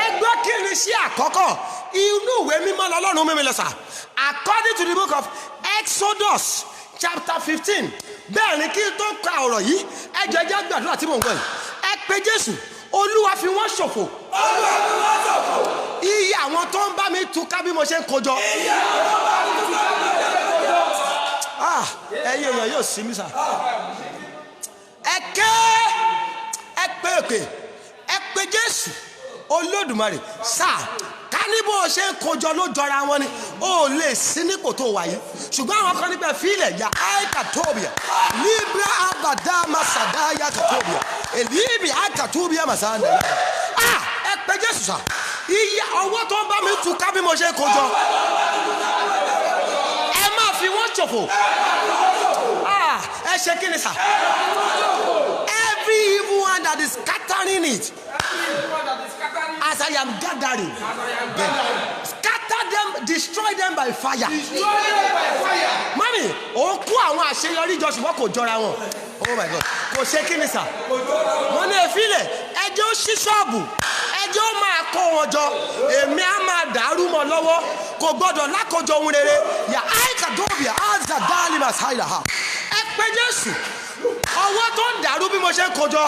ẹgbẹ́ kí ni sí àkọ́kọ́ inú ìwé mímọ́ lọ́lọ́run mímí lọ sà according to the book of Exodus chapter 15 bẹ́ẹ̀ ni kí n tó ka ọ̀rọ̀ yìí ẹjọ́ ẹjẹ́ gbàdúrà tí mò ń gbọ́ yìí ẹ pé Jésù Olúwa fi wọ́n ṣòfò iye àwọn tó ń bá mi túká bí mo ṣe ń kojọ ẹ̀yin èèyàn yóò sí mi sà ẹ pé Jésù Olódùmarè sà ká ní bó ṣe ń kojọ ló jọra wọn ni ó lè sí nípò tó wà yìí ṣùgbọ́n àwọn kan níbẹ̀ fílẹ̀ ya aikatobia libra abada masada yakatobia elibi aikatobia masada ẹ pé Jésù sà iye ọwọ́ tó ń bá mi túká bí mo ṣe ń kojọ ẹ máa fi wọ́n ṣòfò ẹ ṣe kí ni sà every evil one that is scattering it as I am gathering them, scatter them, destroy them by fire. Mami, ó kó àwọn àṣeyọrí jọ ṣùgbọ́n kò jọra wọn. Oh my God, kò ṣe kí ni sà? Wọ́n ní efílẹ̀ ẹjẹ́ ó ṣí ṣọ́ọ̀bù ẹjẹ́ ó máa kó wọn jọ èmi á máa dàrú mọ́ lọ́wọ́ kò gbọ́dọ̀ lákòjọ ohun rere yà áìkàdóbìà áàzà dálímà sáìlà ha. Ẹ pé Jésù ọwọ́ tó ń dàrú bí mo ṣe ń kojọ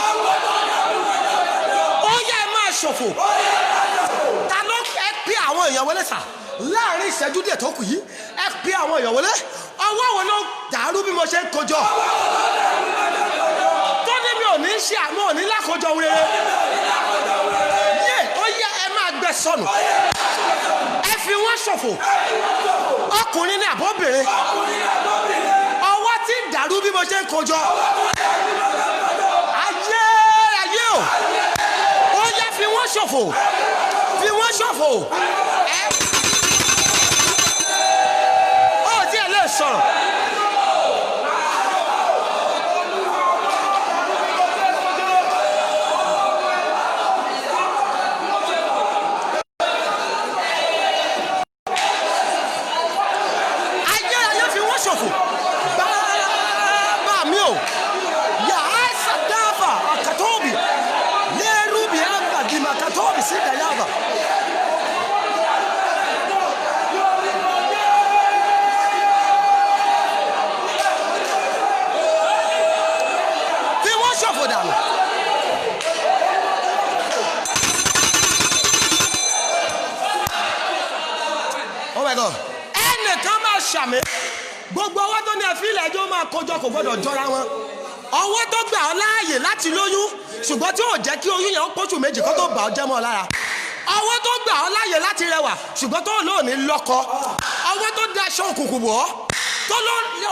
ó yẹ máa ṣòfò ta ló ẹ pé àwọn èèyàn wọlé sà láàrin ìṣẹ́jú díẹ̀ tó kù yìí ẹ pé àwọn èèyàn wọlé ọwọ́ wo ló dàrú bí mo ṣe ń kojọ tó ní mi ò ní ṣe àmọ́ ò ní lákòjọ ohun rere yé ó yẹ ẹ máa gbẹ sọnù ẹ fi wọ́n ṣòfò ọkùnrin ní àbóbìnrin ọwọ́ tí ń dàrú bí mo ṣe ń kojọ ayé o ó yẹ fi wọ́n ṣòfò fi wọ́n ṣòfò ó tí ẹ lè sọ̀rọ̀. ayé fi wọ́n ṣòfò bàbá mi o yà á sàdáfà àkàtọ́bì lẹ́rùbí àgbàdìmọ̀ àkàtọ́bì sí ìdáyàbà. fi wọ́n ṣòfò dànù. Oh my God, ẹnìkan máa ṣàmì gbogbo ọwọ́ tó ní ẹ̀fílẹ̀ ẹjọ́ máa kójọ kò gbọ́dọ̀ jọra wọn ọwọ́ tó gbà ọ́ láàyè láti lóyún ṣùgbọ́n tí ò jẹ́ kí oyún yẹn ó pósù méjì kó tó bà ọ́ jẹ́ mọ́ ọ lára ọwọ́ tó gbà ọ́ láàyè láti rẹwà ṣùgbọ́n tó lóòní lọ́kọ ọwọ́ tó da aṣọ òkùnkùn bọ̀ ọ́ tó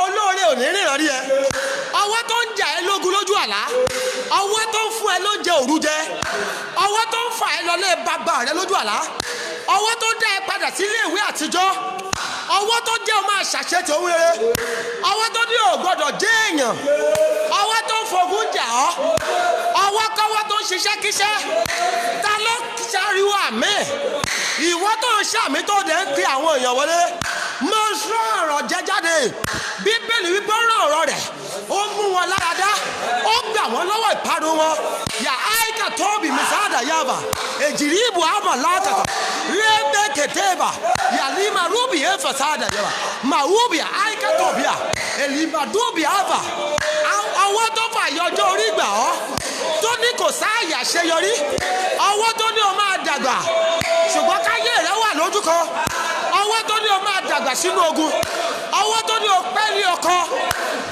olóore ò ní rìnrìn rí ẹ ọwọ́ tó ń jà ẹ́ lógun lójú àlá ọwọ́ tó ń fún ẹ lóúnjẹ òru jẹ ọwọ́ tó ń fà ẹ́ lọlé bàbá rẹ lójú àlá ọwọ́ tó dá ẹ padà sílé ìwé àtijọ́ ọwọ́ tó jẹ́ o máa ṣàṣetì ohun rere ọwọ́ tó ní o gbọ́dọ̀ jẹ́ èèyàn ọwọ́ tó ń fogun jà ọ́ ọwọ́ kọ́wọ́ tó ń ṣiṣẹ́ kíṣẹ́ ta ló ṣàríwó àmì ìwọ tó ń ṣàmì tó dẹ̀ ń pe àwọn èèyàn wọlé mo sọ ọ̀rọ̀ jẹ jáde Bíbélì wípé ó rán ọ̀rọ̀ rẹ̀ ó mú wọn lára dá ó gbà wọ́n lọ́wọ́ ìparun wọn yà áìkà tóbi mẹ́sàdà yàbà èjìrí ìbò àmà látàkà rẹ́bẹ̀ kẹtẹ́bà yàlímà rúbì ẹ̀fẹ̀sàdà yàbà màwúbì áìkà tóbi à èlìmà dúbì àbà ọwọ́ tó fà yọjọ́ orí gbà ọ́ tó ní kò sáàyè àṣeyọrí ọwọ́ tó ní o máa dàgbà ṣùgbọ́n káyé rẹ wà lójú kan ọwọ́ tó ní o máa dàgbà sínú ogun ọwọ́ tó ní o pẹ́ ní ọkọ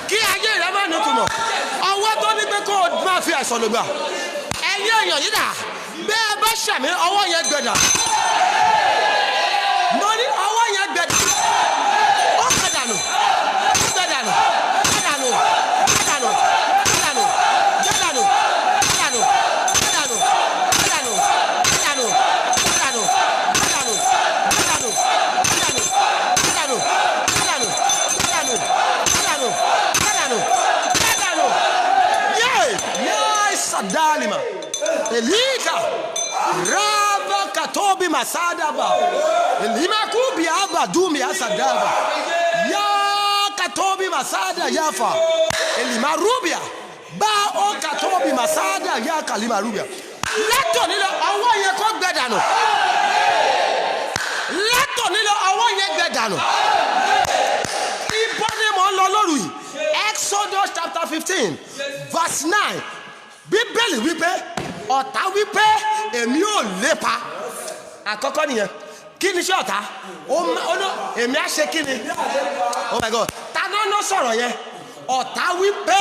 kí ayé rẹ má nítumọ̀ ọwọ́ tó ní pé kó o máa fi àìsàn ló gbà. Ẹ̀yin èèyàn yìí dà bẹ́ẹ̀ bá ṣàmì ọwọ́ yẹn gbẹ̀dà. Mo ní ọwọ́ yẹn gbẹ̀dà. Ó gbẹ̀dànù. Gbẹ̀dànù. Gbẹ̀dànù. Gbẹ̀dànù. Gbẹ̀dànù. Gbẹ̀dànù. Gbẹ̀dànù. Gbẹ̀dànù. Gbẹ̀dànù. Gbẹ̀dànù. Gbẹ̀dànù. Gbẹ̀dànù. Gbẹ̀dànù. Gbẹ̀dànù. Gbẹ̀dànù. Gbẹ̀dànù. Gbẹ̀dànù. Yay! Yay! Sadalima. Elika. Rava katobi masadaba. Elima kubi aba dumi asadaba. Ya katobi masada yafa. Elima rubia. Ba o katobi masada ya kalima rubia. Lẹ́tọ̀ nílò ọwọ́ yẹn kó gbẹ dànù. Lẹ́tọ̀ nílò ọwọ́ yẹn gbẹ dànù. Ibo ni mo ń lọ lóru yìí. Exodus chapter 15 verse 9. Bíbélì wípé ọ̀tá wípé èmi ò lépa. Àkọ́kọ́ nìyẹn. Kí ni ṣe ọ̀tá? Èmi á ṣe kí ni? Oh my God. Ta ló sọ̀rọ̀ yẹn? Ọ̀tá wípé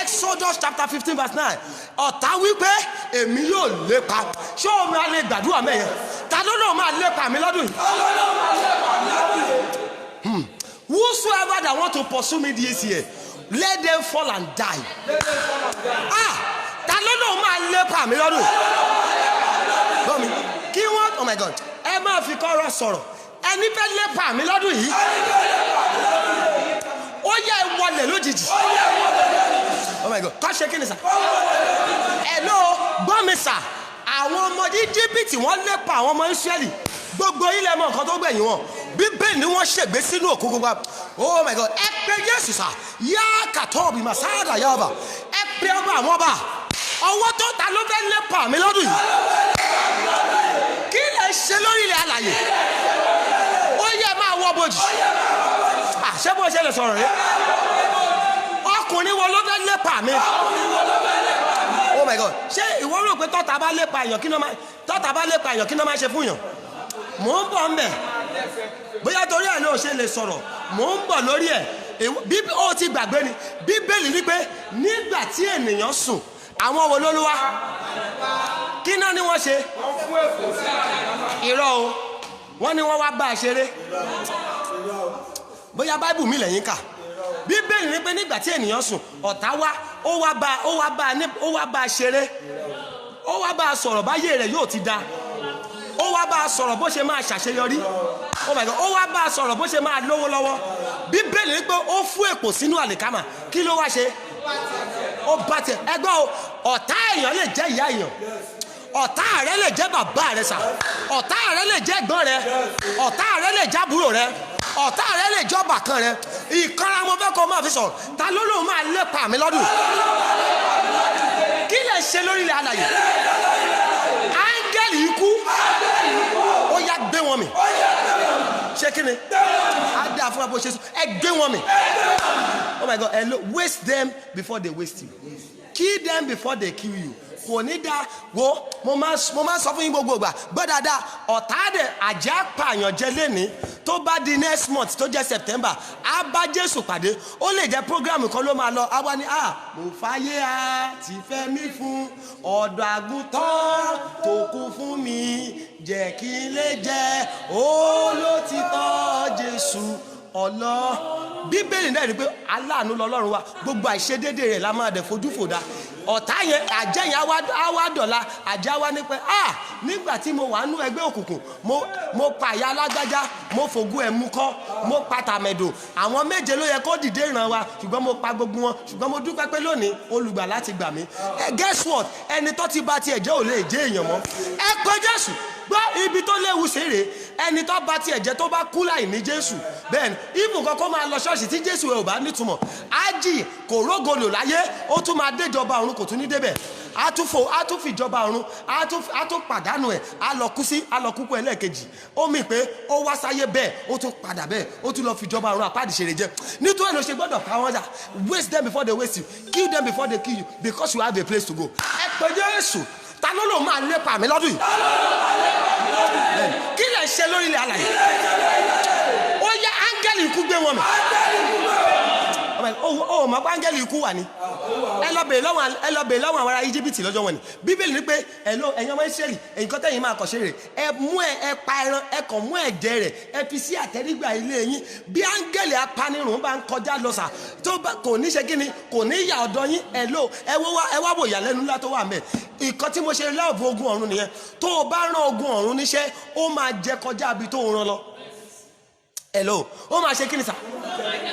Exodus chapter 15 verse 9. Ọ̀tá wípé èmi yóò lépa. Ṣé o máa lè gbàdúrà mẹ́yẹn? Ta ló máa lépa mi lọ́dún yìí? Whosoever that want to pursue me this year, let them fall and die. Ta ló máa lépa mi lọ́dún yìí? Kí wọ́n, oh my God, ẹ máa fi kọ́rọ̀ sọ̀rọ̀. Ẹni fẹ́ lépa mi lọ́dún yìí. Ó yẹ ìwọlẹ̀ lójijì. Oh my God, kọ́ ṣe kí ni sà? Hello, gbọ́ mi sà. Àwọn ọmọ Íjíbítì wọ́n lépa àwọn ọmọ Ísírẹ́lì. Gbogbo ilẹ̀ mọ̀ nǹkan tó gbẹ̀yìn wọn. Bíbélì ni wọ́n ṣègbé sínú òkú gbogbo. Oh my God, ẹ pé Jésù sà. Yá kàtọ́ọ̀bì màsáàdà yáàbà. Ẹ pé ọba àwọn ọba. Ọwọ́ tó ta ló fẹ́ lépa mi lọ́dún yìí. Kí lè ṣe lórí ilẹ̀ alàyè? Ó yẹ máa wọ bojì. Ṣé bó ṣe lè sọ̀rọ̀ rẹ̀? Ọkùnrin wo ló fẹ́ lépa mi? Oh my God, ṣé ìwọ rò pé tọ́ta bá lépa èèyàn kí ló máa ṣe fún yàn? Mò ń bọ̀ ńbẹ̀. Bóyá torí ẹ̀ ló ṣe lè sọ̀rọ̀. Mò ń bọ̀ lórí ẹ̀. Ó ti gbàgbé ni. Bíbélì ní pé nígbà tí ènìyàn sùn, àwọn wo ló wá? Kí náà ni wọ́n ṣe? Irọ́ o. Wọ́n ní wọ́n wá bá a ṣeré. Bóyá Báíbù mi lẹ́yìn kà. Bíbélì ní pé nígbà tí ènìyàn sùn, ọ̀tá wá, ó wá bá a ṣeré. Ó wá bá a sọ̀rọ̀ báyé rẹ̀ yóò ti da. Ó wá bá a sọ̀rọ̀ bó ṣe máa ṣàṣeyọrí. Oh my God, ó wá bá a sọ̀rọ̀ bó ṣe máa lówó lọ́wọ́. Bíbélì ní pé ó fún èpò sínú àlìkámà. Kí ló wá ṣe? Ó bá tiẹ̀. Ẹgbẹ́ o, ọ̀tá èèyàn lè jẹ́ ìyá èèyàn. Ọ̀tá rẹ lè jẹ́ bàbá rẹ sà. Ọ̀tá rẹ lè jẹ́ ẹ̀gbọ́n rẹ. Ọ̀tá rẹ lè jẹ́ àbúrò rẹ. Ọ̀tá rẹ lè jẹ́ ọbàkan rẹ. Ìkanra mo fẹ́ kó máa fi sọ̀rọ̀. Ta ló lóun máa lépa mi lọ́dún? Kí lè ṣe lórí ilẹ̀ alàyè? Áńgẹ́lì ikú. Ó yá gbé wọn mì. Ṣé kí ni? Á dá fún wa bó ṣe sọ. Ẹ gbé wọn mì. Oh my God, waste them before they waste you. Kill them before they kill you. Kò ní dá wo mo máa sọ fún yín gbogbo ìgbà gbọ́ dáadáa ọ̀tá dẹ̀ àjẹ́ pààyàn jẹ lẹ́ni tó bá di next month tó jẹ́ September á bá Jésù pàdé ó lè jẹ́ program kan ló máa lọ á wá ní mo fàyè ti fẹ́ mi fún ọ̀dọ̀ àgùntàn tó kú fún mi jẹ́ kí n lè jẹ́ olótìtọ́ Jésù ọlọ́ Bíbélì náà rí pé aláàánú lọ́lọ́run wa gbogbo àìṣedéédé rẹ̀ la máa dẹ̀ fojú fòdà ọ̀tá yẹn àjẹ́ yẹn á wá dọ̀la àjẹ́ wá ní pé nígbà tí mo wà nú ẹgbẹ́ òkùnkùn mo pa ìyá alágbájá mo fògùn ẹ̀mú kọ́ mo pa tàmẹ̀dò àwọn méje ló yẹ kó dìde ìran wa ṣùgbọ́n mo pa gbogbo wọn ṣùgbọ́n mo dúpẹ́ pé lónìí olùgbà láti gbà mí guess what ẹni tó ti bá tiẹ̀ jẹ́ ò lè jẹ́ èèyàn mọ́ ẹ pé Jésù gbọ́ ibi tó léwu sèré ẹni tó bá tiẹ̀ jẹ́ tó bá kú láì ní Jésù bẹ́ẹ̀ ni ibùn kan kó máa lọ ṣọ́ọ̀ṣì tí Jésù ẹ̀ ò bá nítumọ̀ ájì kò rógolò láyé ó tún máa déjọba ọ̀run kò tún ní débẹ̀ á tún fìjọba ọ̀run á tún pàdánù ẹ̀ á lọ kúkú ẹlẹ́ẹ̀kejì ó mì pé ó wá sáyé bẹ́ẹ̀ ó tún padà bẹ́ẹ̀ ó tún lọ fìjọba ọ̀run àpáàdì ṣeré jẹ́ nítorí ló ṣe gbọ́dọ̀ pa wọ́n dà waste them before they waste you kill them before they kill you because you have a place to go ẹ pé Jésù ta ló lò máa lépa mi lọ́dún yìí kí lè ṣe lórí ilẹ̀ alàyè ó yá áńgẹ́lì ikú gbé wọn mi ó mọ̀ pé áńgẹ́lì ikú wà ní ẹ lọ bèèrè lọ́wọ́ àwọn ará Íjíbítì lọ́jọ́ wọn ni Bíbélì ní pé ẹ̀yin ọmọ Ísírẹ́lì ẹ̀yin kan tẹ̀yin máa kọ̀ ṣe rè ẹ mú ẹ pa ẹran ẹ kàn mú ẹ̀jẹ̀ rẹ̀ ẹ fi sí àtẹ́rígbà ilé yín bí áńgẹ́lì apanirun bá ń kọjá lọ sà tó kò ní ṣe kí ni kò ní yà ọ̀dọ̀ yín ẹ wá wò ìyàlẹ́nu ńlá tó wà mẹ́ ìkan tí mo ṣe lọ́ọ̀bù ogun ọ̀run nìyẹn tó o bá rán ogun ọ̀run níṣẹ́ ó máa jẹ kọjá ibi tó ń rán lọ ó máa ṣe kí ni sà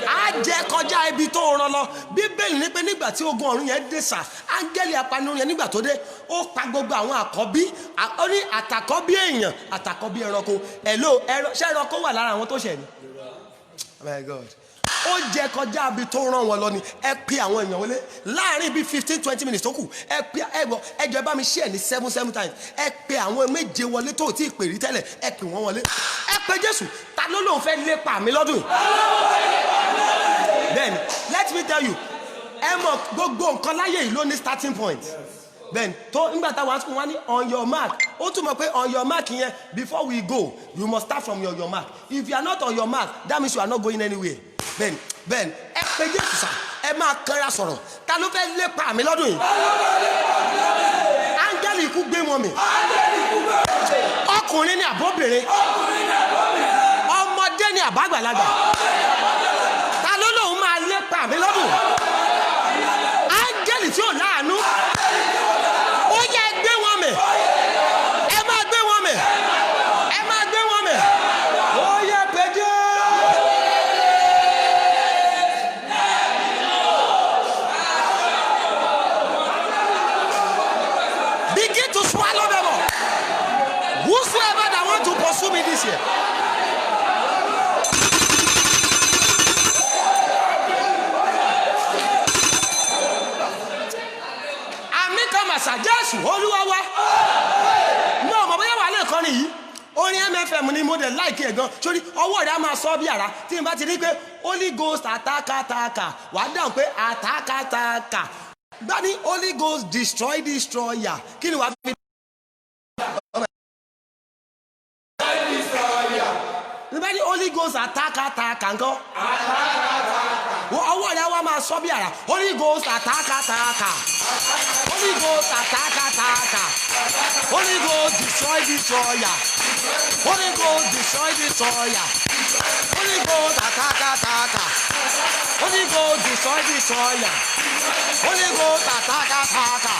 á jẹ kọjá ibi tó ń rán lọ Bíbélì ní pé nígbà tí ogun ọ̀run yẹn dé sà áńgẹ́lì apanirun yẹn nígbà tó dé ó pa gbogbo àwọn àkọ́bí ó ní àtàkọ́bí èèyàn àtàkọ́bí ẹranko ṣé ẹranko wà lára àwọn tó ṣẹ̀ ni oh my God ó jẹ kọjá ibi tó rán wọn lọ ni ẹ pe àwọn èèyàn wọlé láàrin bíi 15-20 minutes tó kù ẹ pe ẹjọ bá mi share ní 7 times ẹ pe àwọn méje wọlé tó tí ì pè rí tẹ́lẹ̀ ẹ pè wọ́n wọlé ẹ pe Jésù ta ló lóun fẹ́ lépa mi lọ́dún yìí. Then let me tell you ẹ mọ̀ gbogbo nǹkan láyé yìí ló ní starting point. Then tó nígbà táwọn àti wọn ní on your mark ó túmọ̀ pé on your mark yẹn before we go you must start from your mark if you are not on your mark that means you are not going anywhere. Ben ẹ pé Jésù sà ẹ máa kanra sọ̀rọ̀ ta ló fẹ́ lépa mi lọ́dún yìí. Áńgẹ́lì ikú gbé wọn mì ọkùnrin ni àbóbìnrin ọmọdé ni àbágbàlagbà ta ló lóun máa lépa mi lọ́dún áńgẹ́lì tí ò láàánú ó yẹ gbé wọn mì ẹ máa gbé wọn mì ẹ máa gbé wọn mì ó yẹ péjọ. Begin to swallow them up. Whosoever that want to pursue me this year. Àmì kan màsà Jésù Olúwa wa. No, mo bóyá wà lẹ́ẹ̀kan nìyí. Orin MFM ni mo dẹ̀ láìkí ẹ̀ gan. Sórí ọwọ́ rẹ̀ á máa sọ bí àrá. Tí n bá ti rí pé Holy Ghost àtàkàtàkà wàá dáhùn pé àtàkàtàkà. Gbani Holy Ghost destroyer. Kí ni wàá fi. Gbani Holy Ghost àtàkàtàkà ńkọ́. Ọwọ́ rẹ̀ wá máa sọ bí àrá. Holy Ghost àtàkàtàkà. Holy Ghost àtàkàtàkà. Holy Ghost destroyer. Holy Ghost destroyer. Holy Ghost àtàkàtàkà. Holy Ghost destroyer. Holy Ghost àtàkàtàkà.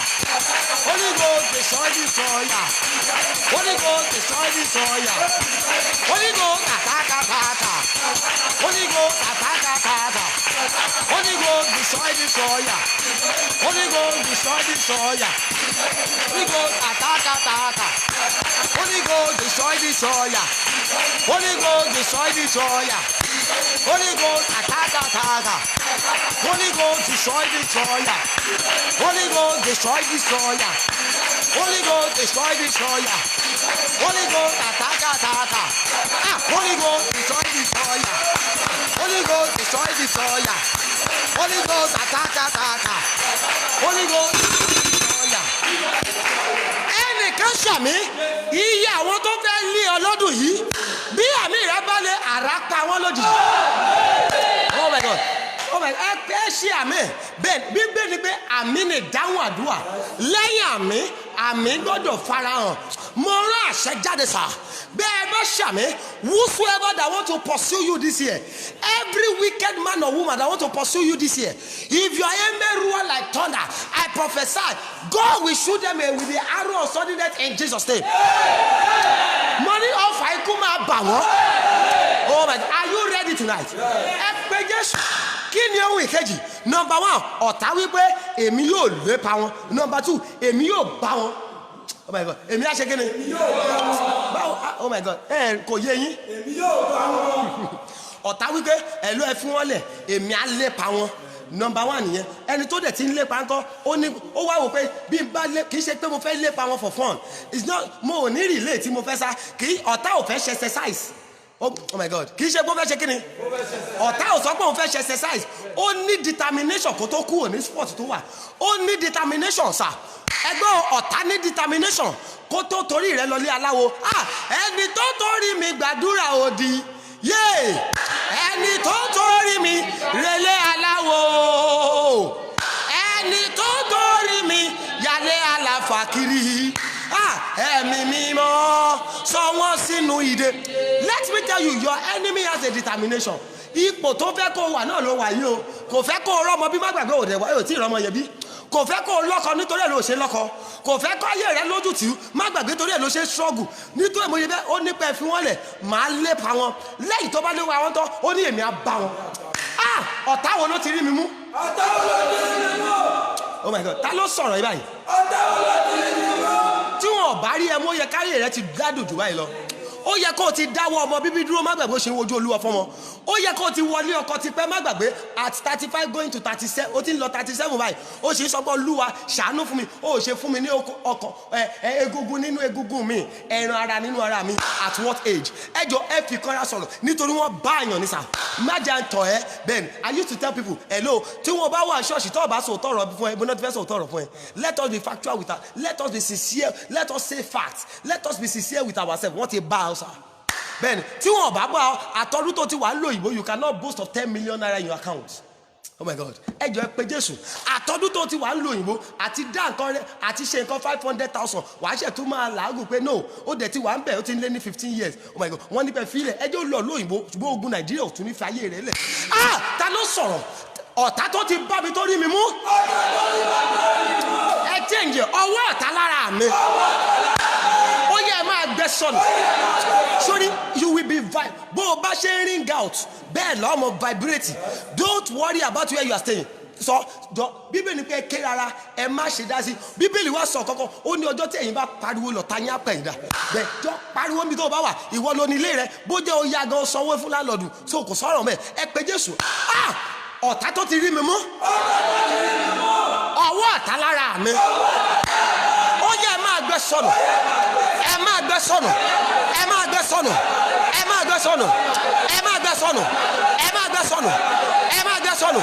Holy Ghost destroyer. Holy Ghost destroyer. Holy Ghost àtàkàtàkà. Holy Ghost àtàkàtàkà. Holy Ghost destroyer. Holy Ghost destroyer. Holy Ghost àtàkàtàkà. Holy Ghost destroyer. Holy Ghost destroyer. Holy Ghost àtàkàtàkà. Holy Ghost destroyer. Holy Ghost destroyer. Holy Ghost destroyer. Holy Ghost àtàkàtàkà. Holy Ghost destroyer. Holy Ghost destroyer. Holy Ghost àtàkàtàkà. Holy Ghost destroyer. Ẹnìkan ṣàmì iye àwọn tó fẹ́ lé ọlọ́dún yìí bí àmì rẹ bá lè àrà pa wọ́n lójijì. Oh my God. Oh my God. Ẹ ṣe àmì bẹ́ẹ̀ Bíbélì ni pé àmì ni dáhùn àdúrà lẹ́yìn àmì gbọ́dọ̀ farahàn. Mo rán àṣẹ jáde sá. Bẹ́ẹ̀ bá ṣàmì whosoever that want to pursue you this year, every wicked man or woman that want to pursue you this year, if your amen roar like thunder, I prophesy, God will shoot them with the arrow of sudden death in Jesus' name. Money of ikú máa bà wọ́n. Oh my God, are you ready tonight? Ẹ pé Jésù. Kí ni ohun ìkejì? Number 1, ọ̀tá wípé èmi yóò lépa wọn. Number 2, èmi yóò bá wọn. Oh my God, èmi á ṣe kí ni? Báwo? Oh my God, kò yé yín. Èmi yóò bá wọn. Ọ̀tá wípé ẹ̀lú ẹ fún wọn lẹ̀, èmi á lépa wọn. Number 1 nìyẹn. Ẹni tó dẹ̀ ti ń lépa ńkọ́, ó wá wò pé bí n bá lé kì í ṣe pé mo fẹ́ lépa wọn for fun. It's not mo ò ní relay tí mo fẹ́ sá. Ọ̀tá ò fẹ́ ṣe exercise. Oh my God, kì í ṣe pé ó fẹ́ ṣe kí ni? Ọ̀tá ò sọ pé òun fẹ́ ṣe exercise. Ó ní determination kó tó kúrò ní sport tó wà. Ó ní determination sà. Ẹgbẹ́ ọ̀tá ní determination kó tó torí rẹ̀ lọ lé aláwo. Ẹni tó torí mi gbàdúrà òdì. Ẹni tó torí mi relé aláwo. wá kiri. Ẹ̀mí mímọ́ sọ wọ́n sínú ìdè. Let me tell you, your enemy has a determination. Ipò tó fẹ́ kó wà náà ló wà yìí o. Kò fẹ́ kó rọ́mọ bí má gbàgbé òde wáyé ò tí ì rọ́mọ yẹ bí. Kò fẹ́ kó lọ́kọ nítorí ẹ̀ ló ṣe lọ́kọ. Kò fẹ́ kó ayé rẹ lójú tì í má gbàgbé torí ẹ̀ ló ṣe struggle. Nítorí mo yẹ bẹ́ẹ̀ ó ní pẹ́ fi wọ́n lẹ̀ máa lépa wọn. Lẹ́yìn tó bá lé wa wọn tán ó ní èmi á bá wọn. Ọ̀tá wo ló ti rí mi mú? Ọ̀tá wo ló ti rí mi mú? Oh my God, ta ló sọ̀rọ̀ yìí báyìí? Ọ̀tá wo ló ti rí mi mú? Tí wọn ò bá rí ẹ mú ó yẹ kárí rẹ ti gbádùn jù báyìí lọ. Ó yẹ kó o ti dáwọ́ ọmọ bíbí dúró má gbàgbé ó ṣe ń wojú Olúwa fún wọn. Ó yẹ kó o ti wọlé ọkọ ti pẹ́ má gbàgbé at 35 going to 37 ó ti ń lọ 37 báyìí. Ó sì ń sọ pé Olúwa ṣàánú fún mi ó ṣe fún mi ní ọkàn egungun nínú egungun mi ẹran ara nínú ara mi at what age? Ẹjọ́ ẹ fi kọ́ra sọ̀rọ̀ nítorí wọ́n bá àyàn ní sà. Má jẹ́ à ń tọ̀ ẹ́ Ben I used to tell people hello tí wọ́n bá wà ṣọ́ọ̀ṣì tó bá sọ tọ̀rọ̀ fún ẹ bóná ti fẹ́ sọ tọ̀rọ̀ fún ẹ. Let us be factual with her. Let us be sincere. Let us say facts. Let us be sincere with ourselves. Wọ́n ti bá ọ sà. Bẹ́ẹ̀ni tí wọn bá bá àtọ́dún tó ti wà ń lo òyìnbó you cannot boast of 10 million naira in your account. Oh my God ẹ jọ̀ọ́ ẹ pé Jésù àtọ́dún tó ti wà ń lo òyìnbó àti dá nǹkan rẹ àti ṣe nǹkan 500,000 wàá ṣe tún máa làágùn pé no ó dẹ̀ ti wà ń bẹ̀ ó ti ń lé ní 15 years. Oh my God wọ́n ní pẹ́ fílẹ̀ ẹ jẹ́ ó lọ lóyìnbó ṣùgbọ́n ogun Nàìjíríà ò tún ní fi ayé rẹ̀ lẹ̀. Ta ló sọ̀rọ̀ ọ̀tá tó ti bá mi tó rí mi mú. Ẹ change ọwọ́ ọ̀tá lára mi. Ó yẹ máa gbẹ sọnù. Sorry, you will be bó o bá ṣe ń ring out bẹ́ẹ̀ lọ́mọ vibrate. Don't worry about where you are staying. Sọ jọ Bíbélì pé ké rárá ẹ má ṣe dá sí. Bíbélì wá sọ kọ́kọ́ ó ní ọjọ́ tí ẹ̀yin bá pariwo lọ́ta yín apẹ̀yìndà. Bẹ́ẹ̀ jọ pariwo níbi tó o bá wà ìwọ ló ní ilé rẹ bó jẹ́ o ya gan sanwó fún láńlọ́ọ̀dù so kò sọ̀rọ̀ mẹ́ ẹ pé Jésù. Ọ̀tá tó ti rí mi mú. Ọwọ́ ọ̀tá lára mi. Ó yẹ máa gbẹ sọnù. Ẹ máa gbẹ sọnù. Ẹ máa gbẹ sọnù. Ẹ máa gbẹ sọnù. Ẹ máa gbẹ sọnù. Ẹ máa gbẹ sọnù. Ẹ máa gbẹ sọnù.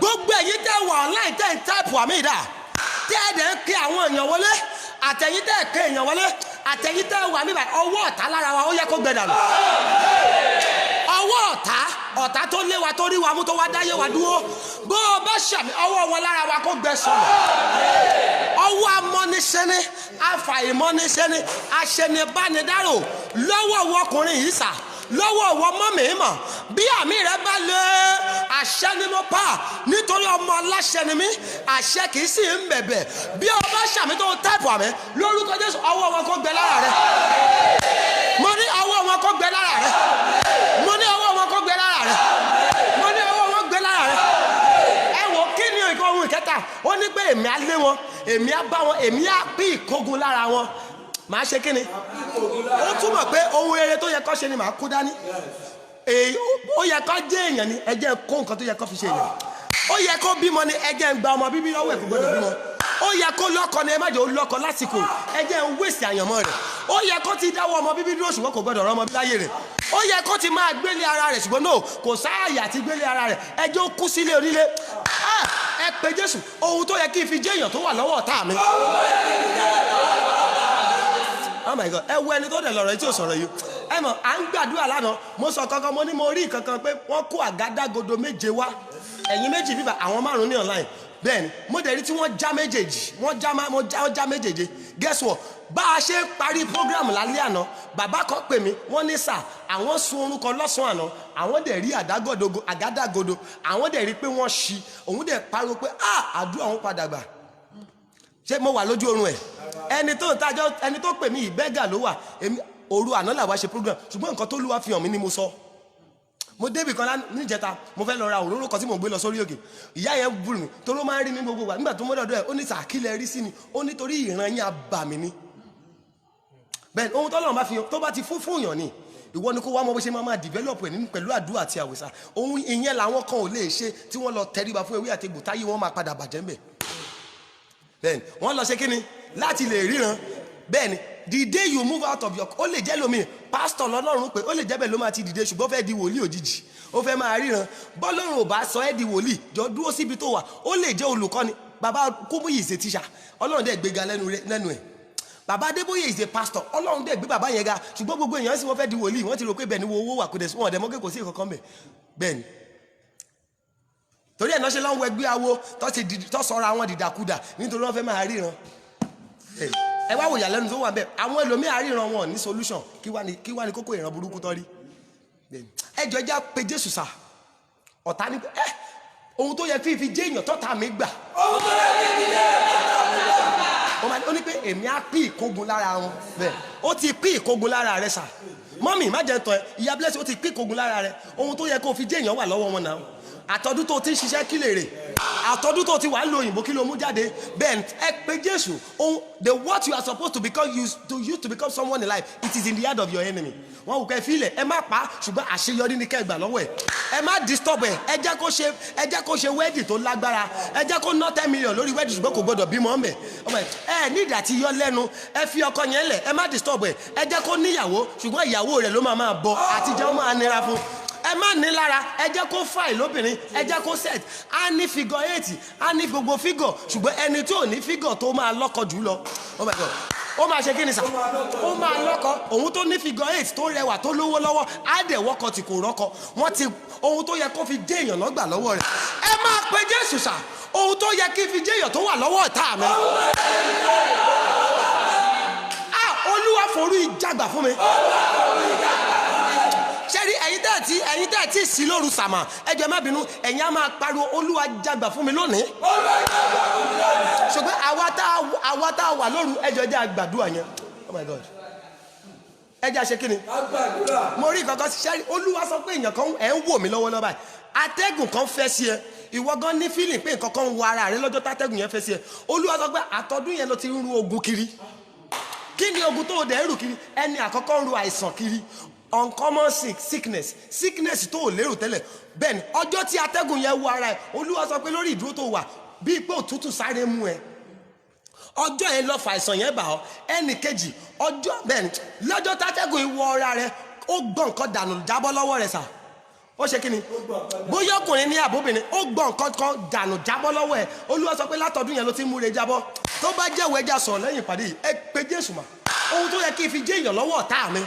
Gbogbo ẹ̀yin tẹ́ wà online tẹ́ ń táìpù àmì ìdá tẹ́ ẹ̀ dẹ̀ ń pè àwọn èèyàn wọlé àtẹ̀yin tẹ́ ẹ̀ pè èèyàn wọlé àtẹ̀yin tẹ́ wà níbà ọwọ́ ọ̀tá lára wa ó yẹ kó gbẹ dànù. Ọwọ́ ọ̀tá tó lé wa tó rí wa mú tó wá dáyé wa dúró bó o bá ṣàmì ọwọ́ wọn lára wa kó gbẹ sọ̀rọ̀. Ọwọ́ amọ́niṣẹ́ni afàìmọ́niṣẹ́ni aṣẹ́nibánidárò lọ́wọ́ ọkùnrin yìí sà lọ́wọ́ ọwọ́ mọ́mìímọ̀ bí àmì rẹ bá lé àṣẹ ni mo pa nítorí ọmọ aláṣẹ ni mí àṣẹ kì í sì ń bẹ̀bẹ̀ bí ọba ṣàmì tó táìpù àmì lórúkọ Jésù ọwọ́ wọn kó gbẹ lára rẹ. Mo ní ọwọ́ wọn kó gbẹ lára rẹ. Mo ní ọwọ́ wọn kó gbẹ lára rẹ. Mo ní ọwọ́ wọn gbẹ lára rẹ. Ẹ wò kí ni nǹkan ohun ìkẹta ó ní pé èmi á lé wọn èmi á bá wọn èmi á pín ìkógun lára wọn. Màá ṣe kí ni? Ó túmọ̀ pé ohun rere tó yẹ kó ṣe ni màá kú dání. Ó yẹ kó jẹ́ èèyàn ni ẹ jẹ́ kó nǹkan tó yẹ kó fi ṣe èèyàn. Ó yẹ kó bímọ ni ẹ jẹ́ ń gba ọmọ bíbí lọ́wọ́ ẹ̀ kò gbọdọ̀ bímọ. Ó yẹ kó lọ́kọ ni ẹ má jẹ́ ó lọ́kọ lásìkò ẹ jẹ́ ń wéṣì àyànmọ́ rẹ̀. Ó yẹ kó ti dáwọ́ ọmọ bíbí dúró ṣùgbọ́n kò gbọdọ̀ rọ́mọ bí láyé rẹ̀. Ó yẹ kó ti máa gbélé ara rẹ̀ ṣùgbọ́n náà kò sáàyè àti gbélé ara rẹ̀ ẹ jẹ́ ó kú sílé onílé. Ẹ pé Jésù ohun tó yẹ kí n fi jẹ́ èèyàn tó wà lọ́wọ́ ọ̀tá mi. Oh my God ẹ wo ẹni tó dẹ̀ lọ́rọ̀ yìí tí ò sọ̀rọ̀ yìí ẹ mọ̀ à ń gbàdúrà lánàá mo sọ kankan mo ní mo rí kankan pé wọ́n kó àgádágodo 7 wá ẹ̀yin méjì bíbá àwọn 5 ní online bẹ́ẹ̀ni mo dẹ̀ rí tí wọ́n já méjèèjì wọ́n já méjèèjì guess what bá a ṣe parí program lálẹ́ àná bàbá kan pè mí wọ́n ní sà àwọn sun oorun kan lọ́sàn-án àná àwọn dẹ̀ rí àgádágodo àwọn dẹ̀ rí pé wọ́n ṣí òun dẹ̀ pariwo pé àdúrà wọn padà gbà ṣé mo wà lójú oorun ẹ̀ ẹni tó pè mí ìbẹ́gà ló wà èmi òru àná làwa ṣe program ṣùgbọ́n nǹkan tó lúwa fi hàn mí ni mo sọ mo débì kan níjẹta mo fẹ́ lọ ra òróró kan tí mo gbé lọ sórí òkè ìyá yẹn búrú mi tó ló máa ń rí mi gbogbo wa nígbà tó mọ́dọ̀dọ̀ ẹ̀ ó ní sàkílẹ̀ rí sí ni ó nítorí ìran yín abàmì ni bẹ́ẹ̀ ohun tọ́lọ́run bá fi tó bá ti fún yàn ni ìwọ ni kó wá mọ bó ṣe máa develop ẹ̀ nínú pẹ̀lú àdúrà àti àwẹ̀sà ohun ìyẹn làwọn kan ò lè ṣe tí wọ́n lọ tẹríba fún ewé àtegbò táyé wọn máa padà bàjẹ́ ń bẹ̀ bẹ́ẹ̀ ni wọ́n lọ ṣe kíni láti lè ríran bẹ́ẹ̀ ni the day you move out of your ó lè jẹ́ lómi pastor lọ́lọ́run pé ó lè jẹ́ bẹ́ẹ̀ ló máa ti dìde ṣùgbọ́n ó fẹ́ di wòlíì òjijì ó fẹ́ máa ríran bọ́lọ́run ò bá sọ ẹ́ di wòlíì jọ dúró síbi tó wà ó lè jẹ́ olùkọ́ni bàbá Kúmúyì ṣe tíṣà ọlọ́run dẹ̀ gbéga lẹ́nu ẹ̀ bàbá Adébóyè is a pastor ọlọ́run dẹ̀ gbé bàbá yẹn ga ṣùgbọ́n gbogbo èèyàn sì wọ́n fẹ́ di wòlíì wọ́n ti rò pé bẹ́ẹ̀ ni owó wà kó dẹ̀ wọ́n dẹ̀ mọ́ kò sí ìkankan bẹ̀ bẹ́ẹ̀ ni torí ẹ̀ náà ṣe lọ́wọ́ ẹgbẹ́ awo tó sọ̀rọ̀ àwọn dìdàkudà nítorí wọ́n fẹ́ máa ríran ẹ wá wò ìyàlẹ́nu tó wà bẹ́ẹ̀ àwọn ẹlòmíì àríran wọn ní solution kí wá ní kókó ìran burúkú tán rí ẹjọ́ ẹjá pe Jésù sà ọ̀tá ní ohun tó yẹ fífi jẹ́ èèyàn tọ́ta mi gbà ó ní pé èmi á pín ìkógun lára wọn bẹ́ẹ̀ ó ti pín ìkógun lára rẹ sà mọ́mì má jẹ́ tán ẹ ìyá Blessing ó ti pín ìkógun lára rẹ ohun tó yẹ kó fi jẹ́ èèyàn wà lọ́wọ́ wọn náà àtọ́dún tó ti ń ṣiṣẹ́ kí lè rè àtọ́dún tó ti wà ń lo òyìnbó kí ló mú jáde bẹ́ẹ̀ ẹ pé Jésù the what you are supposed to become use to become someone in life it is in the hand of your enemy wọn kò kẹ́ fílẹ̀ ẹ má pa ṣùgbọ́n àṣeyọrí ní kẹgbà lọ́wọ́ ẹ ẹ má disturb ẹ ẹ jẹ́ kó ṣe wedding tó lágbára ẹ jẹ́ kó ná 10 million lórí wedding ṣùgbọ́n kò gbọdọ̀ bímọ ọmọ ẹ ní ìdá tí yọ lẹ́nu ẹ fi ọkọ yẹn lẹ̀ ẹ má disturb ẹ ẹ jẹ́ kó níyàwó ṣùgbọ́n ìyàwó rẹ̀ ló máa bọ àtijọ́ máa nira fún ẹ má ní lára ẹ jẹ́ kó fine lóbìnrin ẹ jẹ́ kó set á ní figure 8 á ní gbogbo figure ṣùgbọ́n ẹni tí ò ní figure tó máa lọ́kọ jù lọ oh my God ó máa ṣe kí ni sà ó máa lọ́kọ òun tó ní figure 8 tó rẹwà tó lówó lọ́wọ́ á dẹ̀ wọ́kọ tí kò rọ́kọ wọ́n ti ohun tó yẹ kó fi dé èèyàn lọ́gbà lọ́wọ́ rẹ̀ ẹ máa pe Jésù sà ohun tó yẹ kí fi dé èèyàn tó wà lọ́wọ́ ọ̀tá mi Olúwa forú ìjàgbà fún mi ṣẹ́rí ẹ̀yin tẹ́ tí sí lóru sàmà ẹjọ́ má bínú ẹ̀yin á máa pariwo Olúwa jàgbà fún mi lónìí ṣùgbọ́n àwa tá a wà lóru ẹjọ́ jẹ́ àgbàdua yẹn oh my God ẹjọ́ àṣẹ kí ni mo rí kankan ṣẹ́rí Olúwa sọ pé èèyàn kan ẹ̀ ń wò mí lọ́wọ́ báyìí atẹ́gùn kan fẹ́ sí ẹ ìwọ gan ní feeling pé nǹkan kan ń wọ ara rẹ lọ́jọ́ tátẹ́gùn yẹn fẹ́ sí ẹ Olúwa sọ pé àtọ́dún yẹn ló ti ń ru ogun kiri kí ni ogun tó dẹ̀ ń rù kiri ẹni àkọ́kọ́ ń ru àìsàn kiri uncommon sickness tó lérò tẹ́lẹ̀ bẹ́ẹ̀ ni ọjọ́ tí atẹ́gùn yẹn wọ ara ẹ̀ Olúwa sọ pé lórí ìdúró tó wà bí pé òtútù sáré mú ẹ ọjọ́ yẹn lọ fàìsàn yẹn bà ọ́ ẹnì kejì ọjọ́ bẹ́ẹ̀ ni lọ́jọ́ tátẹ́gùn yẹn wọ ara rẹ ó gbọ́n nǹkan dànù jábọ́ lọ́wọ́ rẹ sà ó ṣe kí ni bóyá ọkùnrin ní àbóbìnrin ó gbọ́n nǹkan kan dànù jábọ́ lọ́wọ́ ẹ̀ Olúwa sọ pé látọdún yẹn ló ti múre jábọ́ tó bá jẹ́wọ́ ẹja sọ̀rọ̀ lẹ́yìn ìpàdé yìí ẹ pé Jésù mà ohun tó yẹ kí n fi jẹ́ èèyàn lọ́wọ́ ọ̀tá mi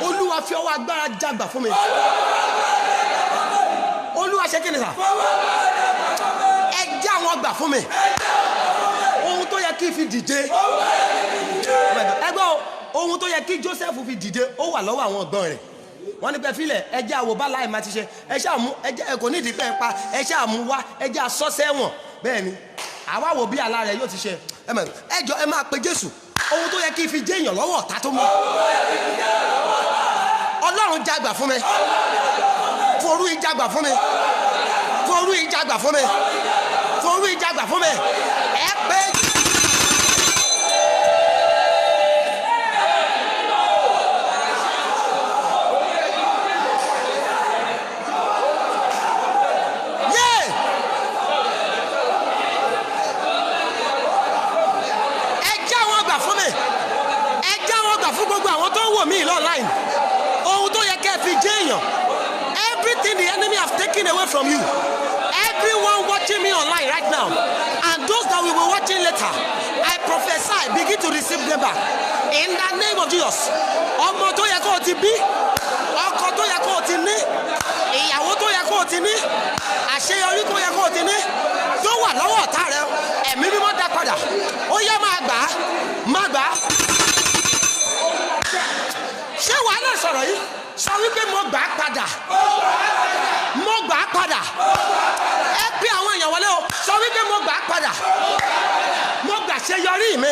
Olúwa fi ọwọ́ agbára jàgbà fún mi Olúwa ṣe kí ni sà ẹ já wọn gbà fún mi ohun tó yẹ kí n fi dìde ẹgbẹ́ ohun tó yẹ kí Joseph fi dìde ó wà lọ́wọ́ àwọn ọ̀gbọ́n rẹ̀ wọ́n ní pẹ́ filẹ̀ ẹjẹ́ àwòbá láì máa ti ṣe ẹṣẹ́ àmú ẹjẹ́ kò nídìí pẹ́ pa ẹṣẹ́ àmú wá ẹjẹ́ àsọ́sẹ́wọ̀n bẹ́ẹ̀ ni àwa wò bí àlá rẹ̀ yóò ti ṣe ẹjọ́ ẹ máa pe Jésù ohun tó yẹ kí n fi jẹ́ èèyàn lọ́wọ́ ọ̀tá tó mú Ọlọ́run jàgbà fún mi forú ìjàgbà fún mi forú ìjàgbà fún mi forú ìjàgbà fún mi ẹ pé. Me online ohun tó yẹ kẹ́ fi jẹ́ èèyàn everything the enemy have taken away from you everyone watching me online right now and those that will be watching later I prophesy begin to receive them back in the name of Jesus ọmọ tó yẹ kó o ti bí ọkọ tó yẹ kó o ti ní ìyàwó tó yẹ kó o ti ní àṣeyọrí tó yẹ kó o ti ní tó wà lọ́wọ́ ọ̀tá rẹ ẹ̀mí mímọ́ dá padà ó yẹ máa gbà á ṣé wàá náà sọ̀rọ̀ yìí sọ wípé mo gbà á padà ẹ pé àwọn èèyàn wọlé o sọ wípé mo gbà á padà mo gbà ṣeyọrí mi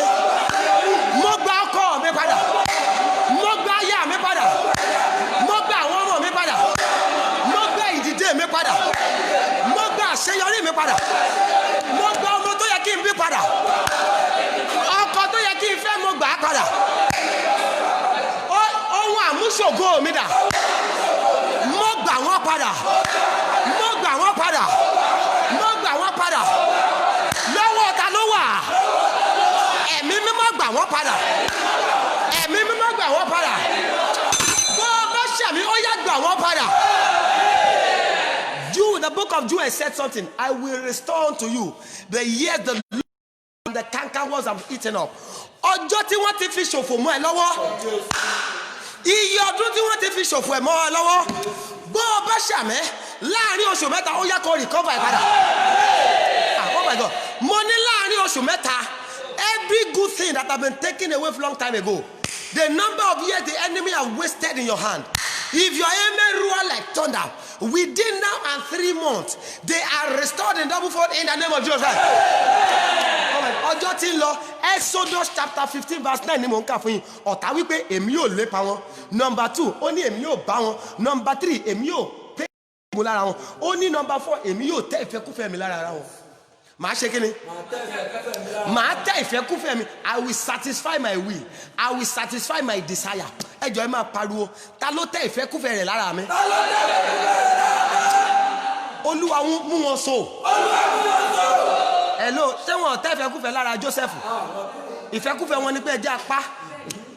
mo gbà ọkọ mi padà mo gbà aya mi padà mo gbà àwọn ọmọ mi padà mo gbà ìdìde mi padà mo gbà àṣeyọrí mi padà mo gbà ọmọ tó yẹ kí n bí padà ọkọ tó yẹ kí n fẹ́ mo gbà padà mo gbà wọ́n padà mo gbà wọ́n padà lọ́wọ́ ta ló wà ẹ̀mí mímọ́ gbà wọ́n padà ẹ̀mí mímọ́ gbà wọ́n padà bó bá ṣẹ̀mí ó yá gbà wọ́n padà. The book of Jude said something. I will restore unto you the years the Lord and the cankerworms have eaten up. Ọjọ́ tí wọ́n ti fi ṣòfò mọ́ ẹ lọ́wọ́. Iye ọdún tí wọ́n ti fi ṣòfò ẹ mọ́ ẹ lọ́wọ́. Bó o bá ṣàmẹ́ láàrin oṣù mẹ́ta ó yá kó recover ẹ padà. Oh my God. Mo ní láàrin oṣù mẹ́ta. Every good thing that have been taken away from long time ago. The number of years the enemy have wasted in your hand. If your amen roar like thunder, within now and 3 months, they are restored in double fold in the name of Jesus Christ. Ọjọ́ tí ń lọ, Exodus chapter 15 verse 9 ni mò ń kà fún yín. Ọ̀tá wípé èmi yóò lépa wọn. Number 2, ó ní èmi yóò bá wọn. Number 3, èmi yóò pé ìmú lára wọn. Ó ní number 4, èmi yóò tẹ́ ìfẹ́kúfẹ́ mi lára wọn. Màá ṣe kí ni? Màá tẹ́ ìfẹ́kúfẹ́ mi. I will satisfy my will. I will satisfy my desire. Ẹ jọ̀ọ́ ẹ máa pariwo. Ta ló tẹ́ ìfẹ́kúfẹ́ rẹ̀ lára mi? Olúwa mú wọn so. Hello, ṣé wọn tẹ́ ìfẹ́kúfẹ́ lára Joseph? Ìfẹ́kúfẹ́ wọn ni pé ẹjẹ́ apá.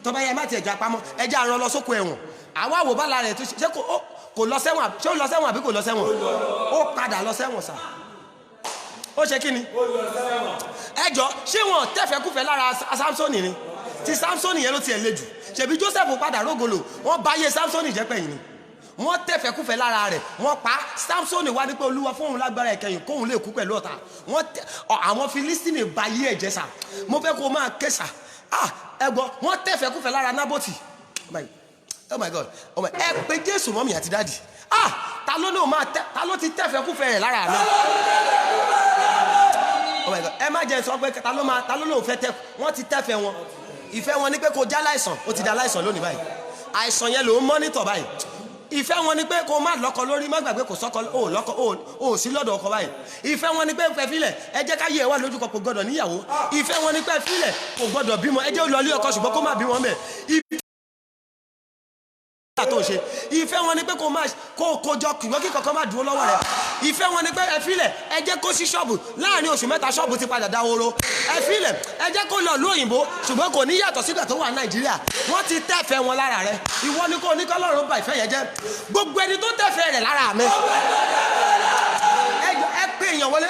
Tó bá yẹ má ti ẹ̀jẹ̀ apá mọ́. Ẹjẹ́ aràn lọ sóko ẹ̀wọ̀n. Àwa wò bá lára rẹ̀ tó ṣe kò lọ sẹ́wọ̀n. Ṣé ó lọ sẹ́wọ̀n àbí kò lọ sẹ́wọ̀n? Ó padà lọ sẹ́wọ̀n sà. Ó ṣe kí ni? Ẹjọ́ ṣé wọn tẹ́fẹ̀kúfẹ́ lára Samsoni ni? Ti Samsoni yẹn ló tiẹ̀ le jù. Ṣebí Joseph padà rógolo, wọ́n bá yé Samsoni jẹ́ pẹ̀yìn ni. Wọ́n tẹ́fẹ̀kúfẹ́ lára rẹ̀, wọ́n pa Samsoni wá ní pé Olúwa fóun lágbára ẹ̀kẹyìn kóun lè kú pẹ̀lú ọ̀tá. Àwọn Filistini bá yé ẹ̀jẹ̀ sà. Mo fẹ́ kó máa ké sà. Ẹgbọ́ wọ́n tẹ́fẹ̀kúfẹ́ lára Nábótì. Oh my God, ẹ pé Jésù mọ́mì àti dáàdì. Ta ló ti tẹ́fẹ̀kúfẹ́ rẹ̀ lára mi? Oh my God, ẹ má jẹ́ sọ pé ta ló lóun fẹ́ tẹ́ wọ́n ti tẹ́fẹ̀ wọn. Ìfẹ́ wọn ni pé kó já láìsàn, ó ti da láìsàn lónìí báyìí. Àìsàn yẹn ló ń mọ́nítọ̀ báyìí. Ìfẹ́ wọn ni pé kó má lọ́kọ lórí, má gbàgbé kò sọ́kọ ó sí lọ́dọ̀ ọkọ báyìí. Ìfẹ́ wọn ni pé fẹ́ filẹ̀ ẹ jẹ́ ká yẹ ẹ wá lójú kan kò gbọ́dọ̀ níyàwó. Ìfẹ́ wọn ni pé filẹ̀ kò gbọ́dọ̀ bímọ ẹ jẹ́ ó lọ ilé ọkọ ṣùgbọ́n kó má bímọ mẹ́. Tó ṣe ìfẹ́ wọn ni pé kó kójọ kìwọ́ kí kankan má dúró lọ́wọ́ rẹ̀. Ìfẹ́ wọn ni pé ẹ filẹ̀ ẹ jẹ́ kó sí ṣọ́ọ̀bù láàrin oṣù mẹ́ta ṣọ́ọ̀bù ti padà dáwóró. Ẹ filẹ̀ ẹ jẹ́ kó lọ lóyìnbó ṣùgbọ́n kò ní yàtọ̀ sígbà tó wà Nàìjíríà. Wọ́n ti tẹ́fẹ̀ wọn lára rẹ̀. Ìwọ ni kò ní kọ́lọ́run bà ìfẹ́ yẹn jẹ́. Gbogbo ẹni tó tẹ́fẹ̀ rẹ̀ lára mi. Ẹ pé èèyàn wọlé.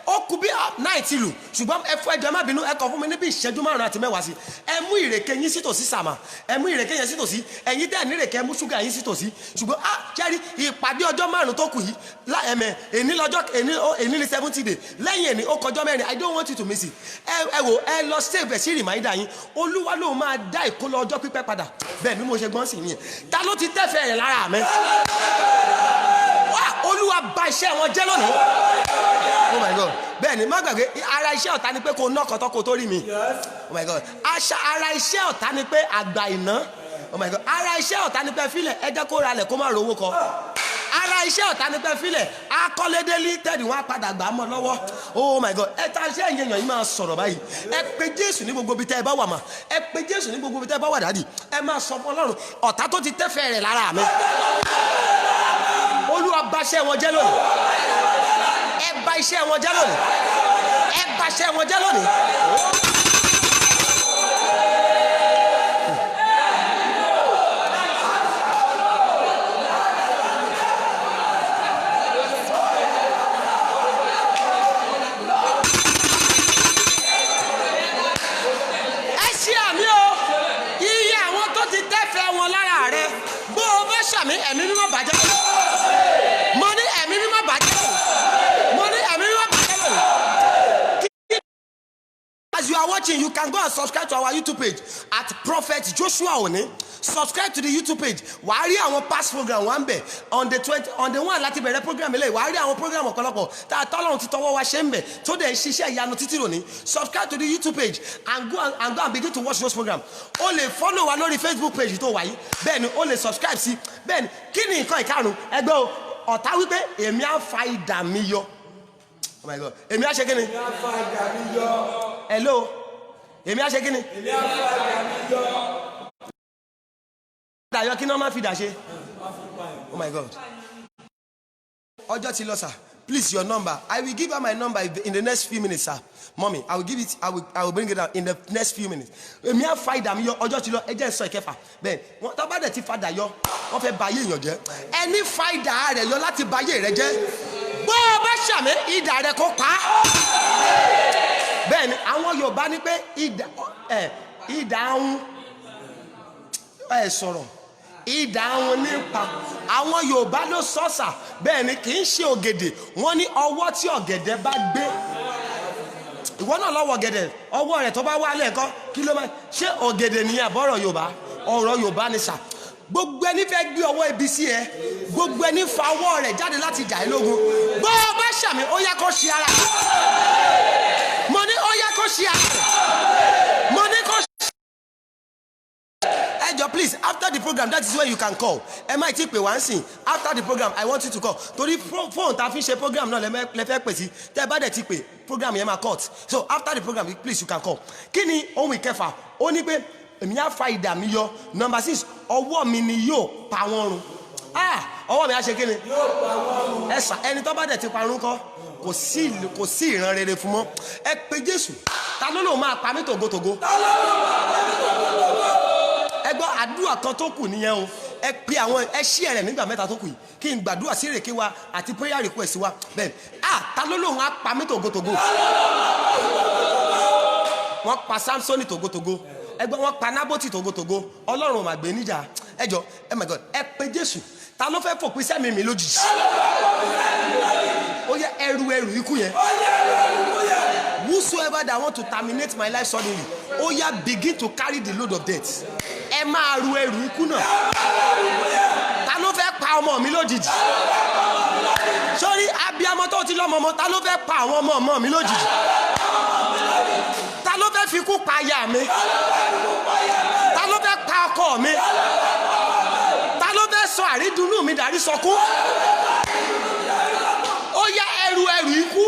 Ó kù bí 9 ti lù ṣùgbọ́n ẹ fún ẹjọ́ má bínú ẹ kọ fún mi níbi ìṣẹ́jú 5 àti 10 sí. Ẹ mú ìrèké yín sí tòsí sàmà, ẹ mú ìrèké yẹn sí tòsí, ẹ̀yin tẹ́ ní ìrèké mú ṣúgà yín sí tòsí. Ṣùgbọ́n jẹ́rí ìpàdé ọjọ́ 5 tó kù yìí èní ní 70 day lẹ́yìn èní ó kọjọ́ 4. I don't want you to miss it. Ẹ wò ẹ lọ save ẹ̀ sí rìmáìdà yín. Olúwa ló máa dá ìkólọ ọjọ́ pípẹ́ padà. Bẹ́ẹ̀ ni mo ṣe gbọ́n sí yẹn. Ta ló ti tẹ́fẹ̀ẹ́ rẹ̀ lára mi? Olúwa bà iṣẹ́ wọn jẹ́ lónìí. Oh my God. Bẹ́ẹ̀ni má gbàgbé ara iṣẹ́ ọ̀tá ni pé kò ná kọ̀tọ́ kò tó rí mi. Oh my God. Ara iṣẹ́ ọ̀tá ni pé àgbà ìná. Oh my God. Ara iṣẹ́ ọ̀tá ni pé filẹ̀ ẹ jẹ́ kó ralẹ̀ kó má rówó kọ. Ara iṣẹ́ ọ̀tá ni pé filẹ̀ akọ́lédélé tẹ̀lé wọn padà gbà mọ́ lọ́wọ́. Oh my God. Ẹ ta iṣẹ́ ìyẹn yìí máa sọ̀rọ̀ báyìí. Ẹ pe Jésù ní gbogbo ibi tẹ́ ẹ bá wà mà. Ẹ pe Jésù ní gbogbo ibi tẹ́ ẹ bá wà dádì. Ẹ máa sọ fún Ọlọ́run ọ̀tá tó ti tẹ́fẹ̀ẹ́ rẹ̀ lára mi. Olúwa bà iṣẹ́ wọn jẹ́ lónìí. Ẹ bà iṣẹ́ wọn jẹ́ lónìí. Ẹ bà iṣẹ́ wọn jẹ́ lónìí. Ẹ ṣí àmì o, iye àwọn tó ti tẹ́fẹ̀ẹ́ wọn lára rẹ bó o bá ṣàmì ẹ̀mí mímọ́ bàjẹ́. Mo ní ẹ̀mí mímọ́ bàjẹ́. Mo ní ẹ̀mí mímọ́ bàjẹ́ lónìí. As you are watching, you can go and subscribe to our YouTube page at Prophet Joshua Oni. Subscribe to the YouTube page. Wàá rí àwọn past program wà ń bẹ̀ on the 1 láti bẹ̀rẹ̀ program eléyìí. Wàá rí àwọn program ọ̀pọ̀lọpọ̀ tá a tọ́lọ́run ti tọwọ́ wa ṣe ń bẹ̀ tó dẹ̀ ṣiṣẹ́ ìyanu títí lónìí. Subscribe to the YouTube page and go and begin to watch those programs. O lè follow wa lórí Facebook page tó wà yìí. Bẹ́ẹ̀ni o lè subscribe sí. Bẹ́ẹ̀ni kí ni nǹkan ìkarùn-ún ẹgbẹ́ o ọ̀tá wípé èmi á fa idà mi yọ. Oh my God. Èmi á ṣe kí ni? Èmi á fa idà mi yọ. Hello. Èmi á ṣe kí ni? Èmi á fa idà mi yọ. Dàyọ kí ni wọ́n máa fi dà ṣe? Oh my God. ọjọ́ ti lọ sir. Please, your number. I will give her my number in the next few minutes, sir. Mommy, I will give it. I will bring it out in the next few minutes. Èmi á find am yọ ọjọ́ ti lọ ẹjẹ́ sọ ìkẹfà. Bẹ́ẹ̀ wọ́n tá bá dẹ̀ ti fàdà yọ wọ́n fẹ́ bayé èèyàn jẹ́. Ẹni fàdà rẹ̀ yọ láti bayé rẹ̀ jẹ́. Bó o bá ṣàmì idà rẹ̀ kó pa. Bẹ́ẹ̀ ni àwọn Yorùbá ní pé idà ń sọ̀rọ̀. Idà àwọn nípa àwọn Yorùbá ló sọ́sà bẹ́ẹ̀ ni kì í ṣe ògèdè wọ́n ní ọwọ́ tí ọ̀gẹ̀dẹ̀ bá gbé ìwọ náà lọ́wọ́ ọ̀gẹ̀dẹ̀ ọwọ́ rẹ̀ tó bá wá lẹ́ẹ̀kan kí ló máa ṣe ògèdè ní àbọ̀rọ̀ Yorùbá ọ̀rọ̀ Yorùbá ni sà gbogbo ẹni fẹ́ gbé ọwọ́ ibi sí ẹ gbogbo ẹni fa ọwọ́ rẹ̀ jáde láti jà ẹ́ lógun bó o bá ṣàmì ó yá kó ṣe ara mo ní ó yá kó ṣe ara mo ní kó ṣe. Please, after the program, that is where you can call. MIT pè wá nsìn. After the program, I want you to call. Torí phone ta fi ṣe program náà lẹ fẹ́ pè sí. Tẹ́ bá dẹ̀ ti pè program yẹn máa cut. So after the program, please you can call. Kí ni ohun ìkẹfà? Ó ní pé èmi á fa ìdà mi yọ. Number 6, ọwọ́ mi ni yóò pa wọ́n run. Ọwọ́ mi á ṣe kí ni? Yóò pa wọ́n run. Ẹ sà ẹni tó bá dẹ̀ ti parun kọ́ kò sí ìran rere fún mọ́. Ẹ pe Jésù. Ta ló lòun máa pa mí tògótògó? Ta ló lòun máa pa mí tògótògó? Ẹ gbọ́ àdúrà kan tó kù nìyẹn o ẹ pe àwọn ẹ ṣí ẹ̀rẹ̀ nígbà mẹ́ta tó kù yìí kí n gbàdúrà sí ìrèké wa àti prayer request wa bẹ́ẹ̀ ta ló lóun á pa mí tògótògó wọ́n pa Samsoni tògótògó ẹ gbọ́ wọ́n pa Nábótì tògótògó Ọlọ́run ò mà gbé níjà ẹ jọ my God ẹ pe Jésù ta ló fẹ́ fòpin sẹ́mi mi lójijì ó yẹ ẹrù ikú yẹn. Whosoever that want to terminate my life suddenly, oh yeah, begin to carry the load of death. Ẹ máa ru ẹrù ikú náà. Ta ló fẹ́ pa ọmọ mi lójijì? Sórí abiyamọ tó ti lọ́mọ ọmọ, ta ló fẹ́ pa àwọn ọmọ mi lójijì? Ta ló fẹ́ fi ikú pa aya mi? Ta ló fẹ́ pa ọkọ mi? Ta ló fẹ́ sọ àrídùnnú mi dàrí sọkún? Ó yá ẹrù ikú.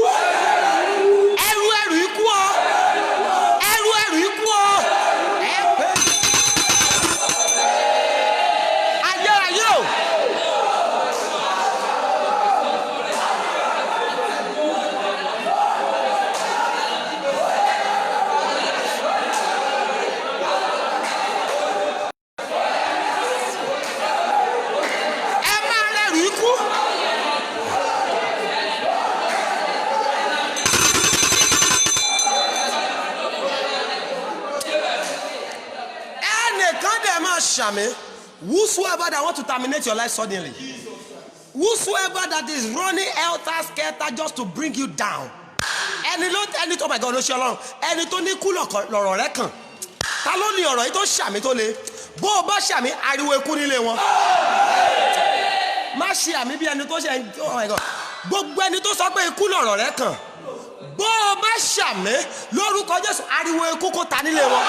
Whosoever that want to terminate your life suddenly, whosoever that is running helter-skelter just to bring you down, ẹni tó my God ló ṣe Ọlọ́run ẹni tó ní kú lọ̀rọ̀ rẹ kàn ta ló ní ọ̀rọ̀ yìí tó ṣàmì tó le bó o bá ṣàmì ariwo ikú nílé wọn má ṣe àmì bí ẹni tó ṣe oh my God gbogbo ẹni tó sọ pé ikú lọ̀rọ̀ rẹ kàn bó o bá ṣàmì lórúkọ Jésù ariwo ikú kó ta nílé wọn.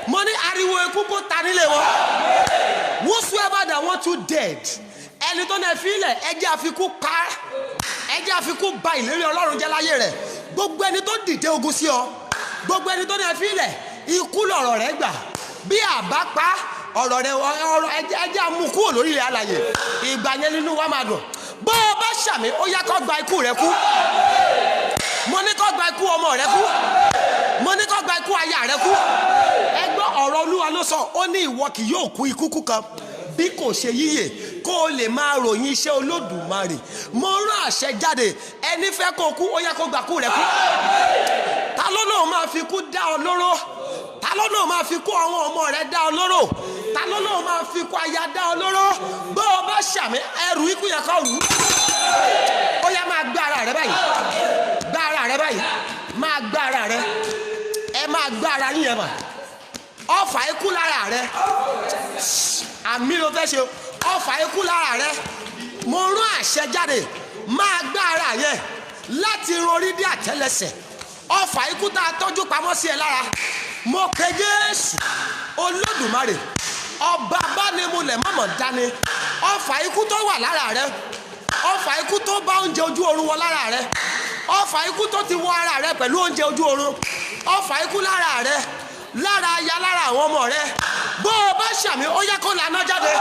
Mo ní ariwo ikú kó ta nílé wọn. Whosoever that want you dead. Ẹni tó náà fi ilẹ̀ ẹjẹ́ àfikún pa ẹjẹ́ àfikún ba ìlérí Ọlọ́run jẹ́ láyé rẹ̀. Gbogbo ẹni tó dìde ogun sí ọ. Gbogbo ẹni tó náà fi ilẹ̀ ikú lọ̀rọ̀ rẹ̀ gbà. Bí àbá pa ọ̀rọ̀ rẹ̀ ẹjẹ́ àmú kúrò lórí ilẹ̀ alààyè. Ìgbà yẹn nínú wa máa dùn. Bó o bá ṣàmì ó yá kó gba ikú rẹ kú. Mo ní kó gba ikú ọmọ rẹ kú. Mo ní kó gba ikú aya rẹ kú. Ọ̀rọ̀ Olúwa ló sọ ó ní ìwọ kì yóò kú ikú kan bí kò ṣe yíyè kó o lè máa ròyìn iṣẹ́ Olódùmarè mo rán àṣẹ jáde ẹni fẹ́ kó kú ó yá kó gbà kú rẹ̀ kú ta ló náà máa fi kú dá ọ lóró ta ló náà máa fi kú àwọn ọmọ rẹ̀ dá ọ lóró ta ló náà máa fi kú aya dá ọ lóró bó o bá ṣàmì ẹrù ikú yẹn kọ́ rù ó yá máa gbá ara rẹ báyìí gbá ara rẹ báyìí máa gbá ara rẹ ẹ máa gbá ara yín yẹn mà. Ọfà ikú lára rẹ àmì ló fẹ́ ṣe ọfà ikú lára rẹ mo rán àṣẹ jáde máa gbá ara yẹn láti rorí dé àtẹ́lẹsẹ̀ ọfà ikú tá a tọ́jú pamọ́ sí ẹ lára mo pe Jésù Olódùmarè ọba abánimúlẹ̀ mọ̀mọ́ dání ọfà ikú tó wà lára rẹ ọfà ikú tó bá oúnjẹ ojú oorun wọ lára rẹ ọfà ikú tó ti wọ ara rẹ pẹ̀lú oúnjẹ ojú oorun ọfà ikú lára rẹ lára aya lára àwọn ọmọ rẹ bó o bá ṣàmì ó yẹ kó lànà jáde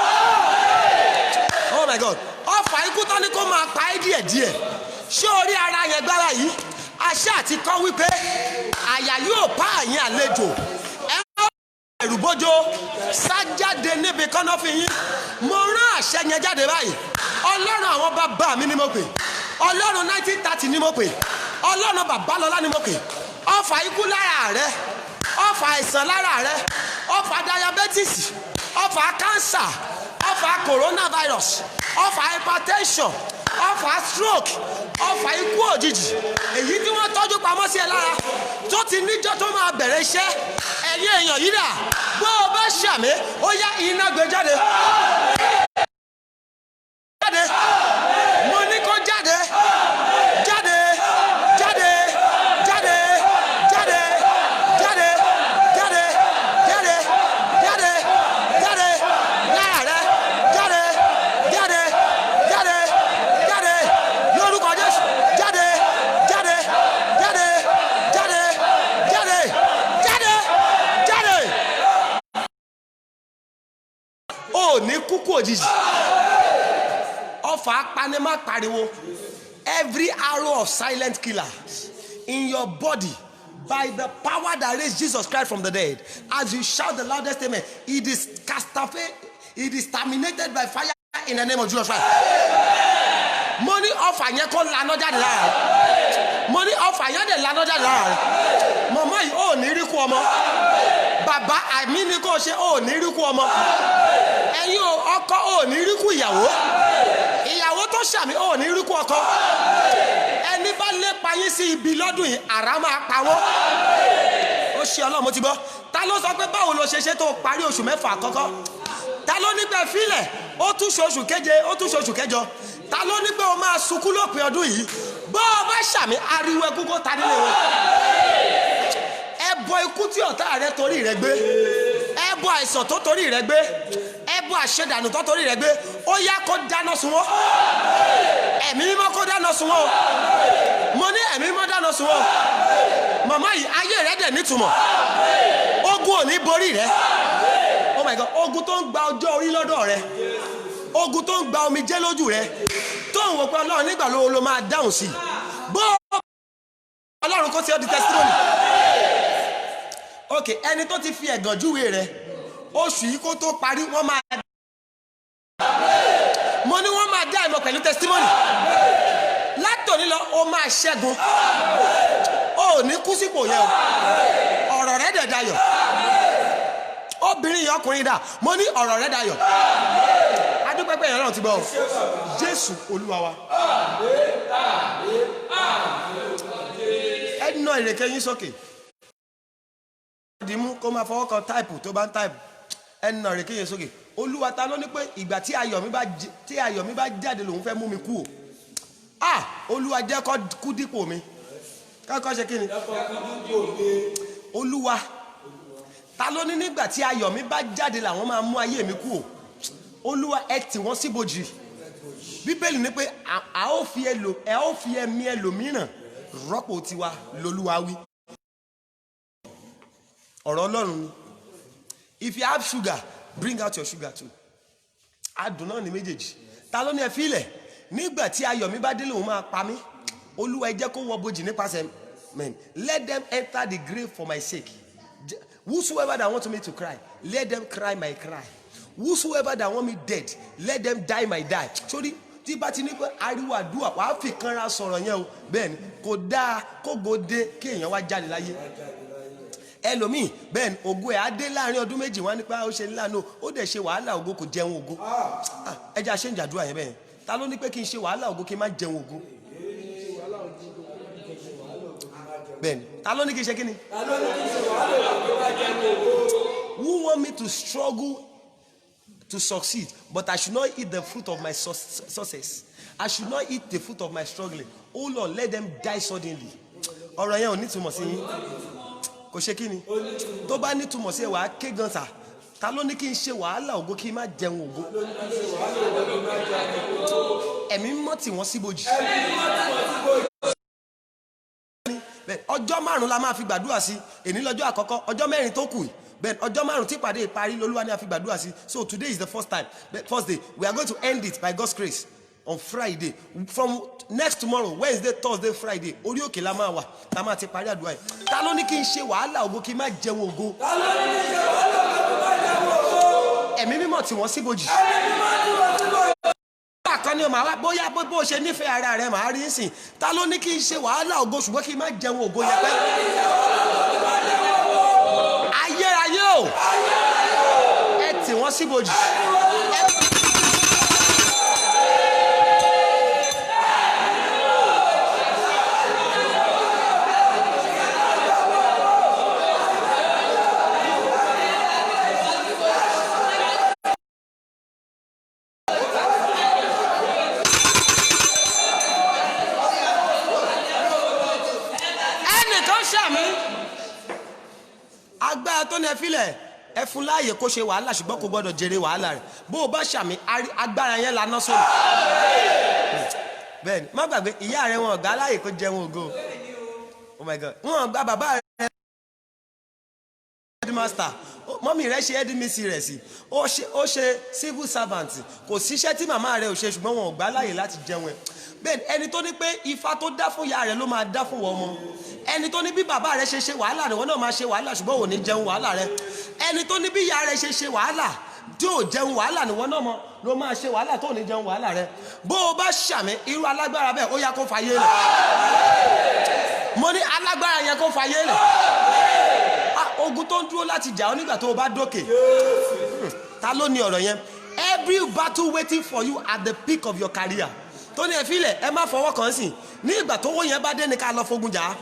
oh my God ọfà ikú tán ní kó máa pa é díẹ̀díẹ̀ ṣé orí ara yẹn gbára yìí àṣẹ àti kọ́ wípé àyà yóò pa àyìn àlejò ẹ má ẹ̀rù bójó sájáde níbi kọ́nà fi yín mo rán àṣẹ yẹn jáde báyìí ọlọ́run àwọn bàbá mi ni mo pè ọlọ́run 1930 ni mo pè ọlọ́run Babalọ́lá ni mo pè ọfà ikú lára rẹ ọfà àìsàn lára rẹ ọfà diabetes ọfà cancer ọfà coronavirus ọfà hypertension ọfà stroke ọfà ikú òjijì èyí tí wọ́n tọ́jú pamọ́ sí ẹ lára tó ti níjọ́ tó máa bẹ̀rẹ̀ iṣẹ́ ẹ̀yin èèyàn yìí dà bó o bá ṣàmì ó yá iná gbé jáde jáde mo ní kó jáde jáde jáde jáde jáde jáde jáde jáde jáde jáde lára rẹ jáde jáde jáde jáde lórúkọ Jésù jáde jáde jáde jáde jáde jáde jáde ó ní kúkú òjijì ọfà apanimá pariwo every arrow of silent killers in your body by the power that raised Jesus Christ from the dead as you shout the loudest amen it is cast away it is terminated by fire in the name of Jesus Christ. Mo ní ọfà yẹn kó lanà jáde lára rẹ̀ mo ní ọfà yẹn dẹ̀ lanà jáde lára rẹ̀ mọ̀mọ́ yìí ò ní rí kú ọmọ bàbá àmì ní kò ṣe ò ní rí kú ọmọ ẹ̀yin ọkọ ò ní rí kú ìyàwó ìyàwó tó ṣàmì ò ní rí kú ọkọ ẹni bá lépa yín sí ibi lọ́dún yìí àrá máa pa wọ́n ó ṣe Ọlọ́run mo ti gbọ́ ta ló sọ pé báwo ló ṣe ṣe tó parí oṣù mẹ́fà àkọ́kọ́ ta ló ní pé fílẹ̀ ó tún ṣoṣù keje ó tún ṣoṣù kẹjọ ta ló ní pé o máa sunkún lópin ọdún yìí bó o bá ṣàmì ariwo ẹkú kó ta nílé wọn ẹbọ ikú tí ọ̀tá rẹ torí rẹ gbé ẹbọ àìsàn tó torí rẹ gbé ẹbọ àṣẹdànù tó torí rẹ gbé ó yá kó dáná sun wọ́n ẹ̀mí mímọ́ kó dáná sun wọ́n mo ní ẹ̀mí mímọ́ dáná sun wọ́n màmá yìí ayé rẹ dẹ̀ nítumọ̀ ogun ò ní borí rẹ oh my God ogun tó ń gba ọjọ́ orí lọ́dọ̀ rẹ ogun tó ń gba omijé lójú rẹ tó ń wò pé Ọlọ́run nígbà ló máa dáhùn sí bó Ọlọ́run kó ti ọ́ di testimony ok ẹni tó ti fi ẹ̀gàn júwe rẹ oṣù yìí kó tó parí wọ́n máa mo ní wọ́n máa dá ìmọ̀ pẹ̀lú testimony látòní lọ ó máa ṣẹ́gun ó ní kú sípò yẹn o ọ̀rọ̀ rẹ̀ dẹ̀ dayọ̀ obìnrin yìí ọkùnrin dà mo ní ọ̀rọ̀ rẹ̀ dayọ̀ adúpẹ́pẹ́ yẹn náà ti gbọ́ Jésù Olúwa wa ẹ nà ìrèké yín sókè dìmú kó máa fọwọ́ kan táìpù tó bá ń táìpù ẹ nà ìrèké yín sókè Olúwa ta ló ní pé ìgbà tí ayọ̀ mi bá jáde lòun fẹ́ mú mi kú o Olúwa jẹ́ kó kú dípò mi kọ́kọ́ ṣe kí ni Olúwa ta ló ní nígbà tí ayọ̀ mi bá jáde làwọn máa mú ayé mi kú o Olúwa ẹ tì wọ́n síbòjì Bíbélì ní pé ẹ ó fi ẹ̀mí ẹlòmíràn rọ́pò tiwa lolúwa wí ọ̀rọ̀ Ọlọ́run ni if you have sugar bring out your sugar too adùn náà ní méjèèjì ta ló ní ẹ fílẹ̀ nígbà tí ayọ̀ mi bá dé lòun máa pa mí Olúwa ẹ jẹ́ kó wọ bòjì nípasẹ̀ men let them enter the grave for my sake whosoever that want me to cry let them cry my cry whosoever that want me dead let them die my die sórí tí bá ti ní pé ariwo àdúrà wàá fi kanra sọ̀rọ̀ yẹn o bẹ́ẹ̀ ni kò dáa kó gòdè kéèyàn wá jáde láyé ẹlòmíì bẹ́ẹ̀ ni ògo ẹ̀ á dé láàrin ọdún méjì wọ́n á nípa ó ṣe nílànà ó dẹ̀ ṣe wàhálà ògo kò jẹun ògo ẹja ṣe ń jàdúrà yẹn bẹ́ẹ̀ ta ló ní pé kí n ṣe wàhálà ògo kí n má jẹun ògo bẹ́ẹ̀ ni ta ló ní kí n ṣe kí ni who want me to struggle to succeed but I should not eat the fruit of my success I should not eat the fruit of my struggling oh Lord let them die suddenly ọ̀rọ̀ yẹn ò ní túmọ̀ sí yín kò ṣe kí ni tó bá ní túmọ̀ sí ẹ wàá ké gan sa ta ló ní kí n ṣe wàhálà ògo kí n má jẹun ògo ẹ̀mí mọ́ tí wọ́n síbòjì ọjọ́ márùn-ún la máa fi gbàdúrà sí èní lọ́jọ́ àkọ́kọ́ ọjọ́ mẹ́rin tó kù bẹ́ẹ̀ ọjọ́ márùn-ún tí ìpàdé ìparí lolúwa ni a fi gbàdúrà sí so today is the first day we are going to end it by God's grace on Friday. From next tomorrow, Wednesday, Thursday, Friday, orí òkè la máa wà, la máa ti parí àdúrà yìí. Ta ló ní kí n ṣe wàhálà ògo kí n má jẹun ògo? Ta ló ní kí n ṣe wàhálà ògo má jẹun ògo? Ẹ̀mí mímọ́ tí wọ́n síbòjì. Kan ni o máa wá bóyá bó ṣe nífẹ̀ẹ́ ara rẹ̀ máa rí nsìn. Ta ló ní kí n ṣe wàhálà ògo ṣùgbọ́n kí n má jẹun ògo yẹn pẹ́? Ayérayé o, ẹ tì wọ́n síbòjì. Agbára tó ní ẹ filẹ̀ ẹ fún láàyè kó ṣe wàhálà ṣùgbọ́n kò gbọ́dọ̀ jèrè wàhálà rẹ̀. Bó o bá ṣàmì agbára yẹn laná sórí. Bẹ́ẹ̀ni má gbàgbé ìyá rẹ̀ wọn ọ̀gá láàyè kó jẹun ògo. Oh my God, wọn gba bàbá rẹ̀ headmaster, mọ́mì rẹ̀ ṣe headmistress rẹ̀ sí, ó ṣe civil servant, kò síṣẹ́ tí màmá rẹ̀ ò ṣe ṣùgbọ́n wọn ò gbà láàyè láti jẹun ẹ̀. Bẹ́ẹ̀ni ẹni tó ní pé ifá tó dá fún ìyá rẹ̀ ló máa dá fún wọn ọmọ. Ẹni tó ní bí bàbá rẹ̀ ṣe wàhálà rẹ̀ wọ́n náà máa ṣe wàhálà ṣùgbọ́n ò ní jẹun wàhálà rẹ̀. Ẹni tó ní bí ìyá rẹ̀ ṣe wàhálà tí ò jẹun wàhálà ni wọ́n náà ló máa ṣe wàhálà tó ní jẹun wàhálà rẹ̀. Bó o bá ṣàmì irú alágbára bẹ́ẹ̀ ó yá kó fayé lẹ̀. Mo ní alágbára yẹn kó fayé lẹ̀. Ogun tó ń dúró láti jà ọ́ nígbà tó o bá dókè. Ta ló ní ọ̀rọ̀ yẹn? Every battle waiting for you at the peak of your career. Tó ní ẹ filẹ̀ ẹ má fọwọ́ kàn sí. Ní ìgbà tó wó yẹn bá dé ní ká lọ fogun jà.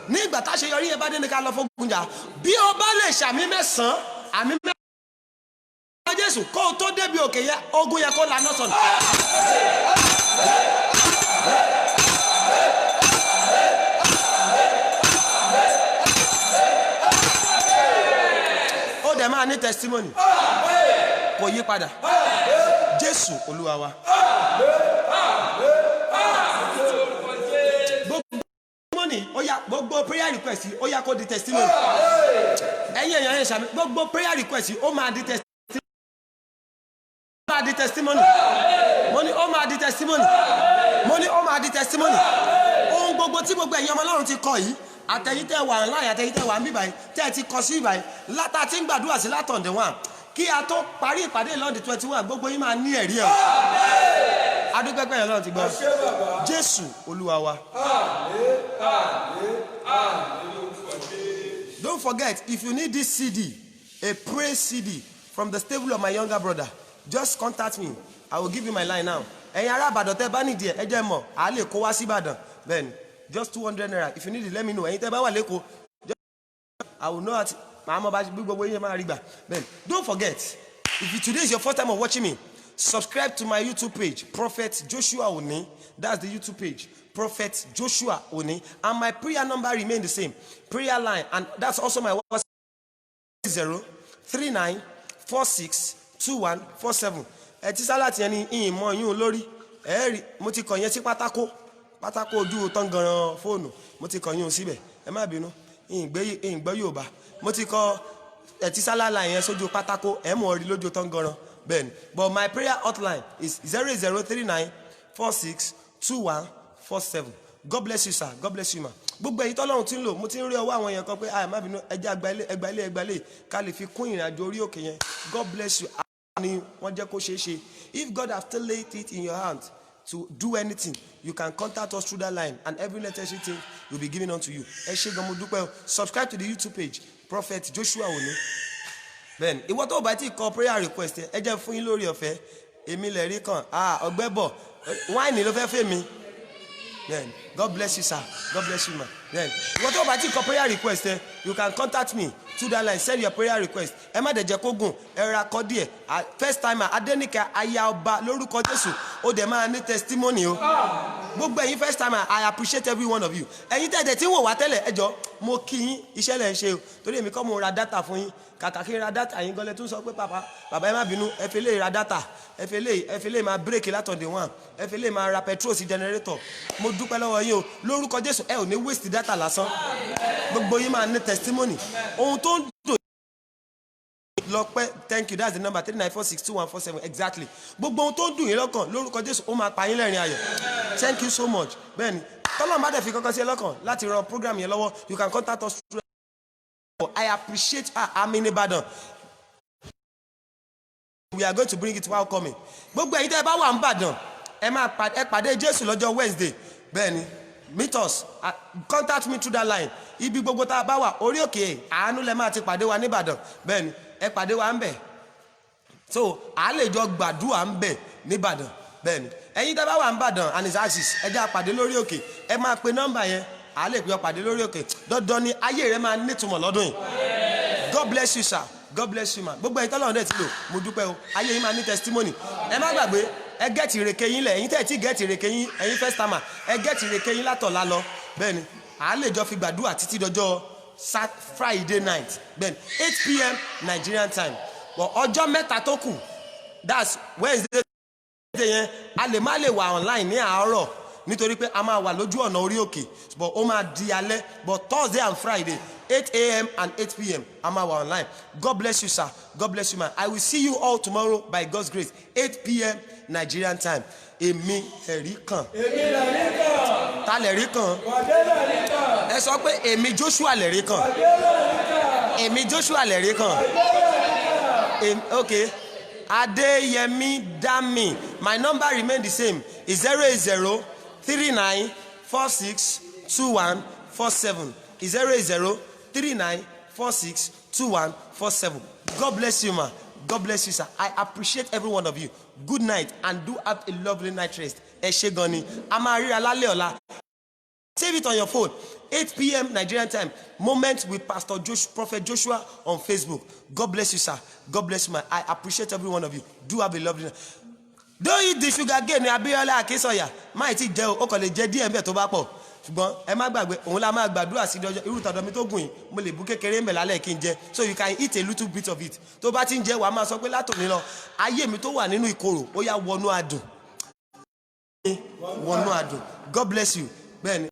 Ní ìgbà táṣeyọrí yẹn bá dé ní ká lọ fogun jà. Bí o bá lè ṣàmì mẹ́sàn-án àmì mẹ́sàn-án Jésù kó o tó débi òkè yẹn ogun yẹn kó lanà sọ̀nà. Ó dẹ̀ máa ní testimony kò yí padà. Jésù Olúwa wa. Gbogbo prayer request ó yá kó di testimony. Ẹ̀yin èèyàn yẹn ṣàmì gbogbo prayer request ó máa di testimony. Ó máa di testimony. Mo ní ó máa di testimony. Mo ní ó máa di testimony. Ohun gbogbo tí gbogbo ẹ̀yin ọmọ Ọlọ́run ti kọ yìí àtẹ̀yin tẹ́ wà online àtẹ̀yin tẹ́ wà níbí báyìí tẹ́ ti kọ sí báyìí látà tí ń gbàdúrà sí látọ̀ndẹ̀ wọn kí a tó parí ìpàdé lọ́dún 21 gbogbo yín máa ní ẹ̀rí ẹ̀. Adúpẹ́pẹ́ yẹn lọ́run ti gbọ́. Jésù Olúwa wa. Don't forget, if you need this CD, a praise CD from the stable of my younger brother, just contact me. I will give you my line now. Ẹ̀yin ará Ìbàdàn tẹ́ bá nídìí ẹ jẹ́ mọ̀ a lè kó wá sí Ìbàdàn. Then just 200 naira. If you need it, let me know. Ẹ̀yin tẹ́ bá wà lÉkòó, I will know at màmá bá gbogbo yín máa rí gbà. Then don't forget, if today is your first time of watching me, subscribe to my YouTube page, Prophet Joshua Oni. That's the YouTube page, Prophet Joshua Oni. And my prayer number remains the same. Prayer line. And that's also my WhatsApp. 039462147. Ti salati yẹn ni ìmọ̀ yín olórí. Rí mo ti kọ yẹn sí pátákó ojú tán gan fóònù. Mo ti kọ yín síbẹ̀. Ẹ má bínú. Ìgbọ́ Yorùbá. Mo ti kọ ti salala yẹn sójú pátákó. Ẹ mọ̀ rí lójú tán gan. Ben, but my prayer hotline is 0039462147. God bless you, sir. God bless you, ma. Gbogbo èyí tọ́lọ́run ti ń lò mo ti ń rí ọwọ́ àwọn èèyàn kan pé má bínú ẹjẹ́ ẹgbàlẹ́ ká lè fi kún ìrìn àjò orí òkè yẹn. God bless you. Ni wọ́n jẹ́ kó ṣeé ṣe. If God have still laid it in your hand to do anything, you can contact us through that line and every necessary thing will be given unto you. Ẹ ṣé gan mo dúpẹ́. Subscribe to the YouTube page, Prophet Joshua Oni. Ben, ìwọ tó bá ti kọ prayer request ẹ jẹ́ fún yín lórí ọ̀fẹ́ èmi lè rí kan Ọ̀gbẹ́bọ̀ wine ló fẹ́ fẹ́ mi. Then God bless you, sir. God bless you, ma. Then ìwọ tó bá ti kọ prayer request you can contact me through that line. Send your prayer request. Ẹ má dẹ̀ jẹ́ kó gùn ẹ ra kọ díẹ̀. First timer Adéníkẹ́ aya ọba lórúkọ Jésù ó dẹ̀ máa ní testimony o. Gbogbo ẹ̀yin first timer I appreciate every one of you. Ẹ̀yin tẹ̀tẹ̀ tí ń wò wá tẹ́lẹ̀ ẹ jọ̀ọ́ mo kí yín iṣẹ́ lẹ̀ ń ṣe o torí èmi kọ́ mo ra data fún yín. Kàkà kí n ra data yín gan lẹ tún sọ pé bàbá ẹ má bínú ẹ fi lè ra data ẹ fi lè máa break látọ̀dẹ̀ wọn ẹ fi lè máa ra petrol sí generator. Mo dúpẹ́ lọ́wọ́ yín o lórúkọ Jésù ẹ ò ní waste data lásán gbogbo yín máa ní testimony ohun tó ń dùn Titilope, thank you. That's the number 39462147. Exactly. Gbogbo ohun tó ń dùn yín lọ́kàn lórúkọ Jésù ó máa pa yín lẹ́rìn ayọ̀. Thank you so much. Bẹ́ẹ̀ni, tọ́lọ́run bá dẹ̀ fi kankan sí ẹ lọ́kàn láti ran program yẹn lọ́wọ́, you can contact us through. I appreciate I'm in Ibadan. We are going to bring it while coming. Gbogbo ẹ̀yin tẹ́ ẹ bá wà ní Ìbàdàn, ẹ pàdé Jésù lọ́jọ́ Wednesday. Bẹ́ẹ̀ni, meet us. Contact me through that line. Ibi gbogbo tá a bá wà orí òkè àánú lẹ máa ti pàdé wa ní Ìbàdàn. Bẹ́ẹ̀ni, ẹ pàdé wa ń bẹ̀. So a lè jọ gbàdúrà ń bẹ̀ ní Ìbàdàn. Bẹ́ẹ̀ni, ẹ̀yin tẹ́ bá wà ní Ìbàdàn and his axis, ẹ jẹ́ àpàdé lórí òkè. Ẹ máa pe nọ́mbà yẹn. A lè pe ọ pàdé lórí òkè. Dandan ni ayé rẹ máa nítumọ̀ lọ́dún yìí. God bless you, sir. God bless you, man. Gbogbo ẹ̀yin tọ́lọ́run dẹ̀ ti lò, mo dúpẹ́ o. Ayé yín máa ní testimony. Ẹ má gbàgbé, ẹ gẹ́ẹ̀tì ìrèké yín lẹ̀. Ẹ̀yin tẹ́ ẹ ti gẹ́ẹ̀tì ìrèké yín, ẹ̀yin first timer, ẹ gẹ́ẹ̀tì ìrèké yín látọ̀la lọ. Bẹ́ẹ̀ni, a lè jọ fi gbàdúrà títí dọjọ́ Friday night. Bẹ́ẹ̀ni, 8 p.m. Nigerian time. But ọjọ́ mẹ́ta tó kù, that's Wednesday yẹn, a lè má lè wà online ní àárọ̀ nítorí pé a máa wà lójú ọ̀nà orí òkè. But ó máa di alẹ́. But Thursday and Friday, 8 a.m. and 8 p.m. I'm online. God bless you, sir. God bless you, man. I will see you all tomorrow by God's grace, 8 p.m. Nigerian time. Èmi ẹ̀rí kan. Ta lẹ̀rí kan? Ẹ sọ pé èmi Joshua lẹ̀rí kan. Èmi Joshua lẹ̀rí kan. Okay. Adeyemi Dami. My number remain the same. It's 08039462147. It's 08039462147. God bless you, man. God bless you, sir. I appreciate every one of you. Good night and do have a lovely night rest. Ẹ ṣé gan ni. A máa ríra lálẹ́ ọ̀la. Save it on your phone. 8 p.m. Nigerian time. Moment with Pastor Prophet Joshua on Facebook. God bless you, sir. God bless you, man. I appreciate every one of you. Do have a lovely night. Don't eat the sugar cane. Abiola Akinsoya. Má ti jẹ o kò lè jẹ díẹ̀ ńbẹ̀ tó bá pọ̀. Ṣùgbọ́n ẹ má gbàgbé òun la máa gbàdúrà sí ọjọ́ irú tọ̀dọ̀ mi tó gùn yìí mo lè bú kékeré ńbẹ̀ lálẹ́ kí n jẹ. So you can eat a little bit of it. Tó bá ti ń jẹ wàá máa sọ pé látòní lọ ayé mi tó wà nínú ìkorò ó yá wọnú adùn. Wọnú adùn. God bless you. Bẹ́ẹ̀ni.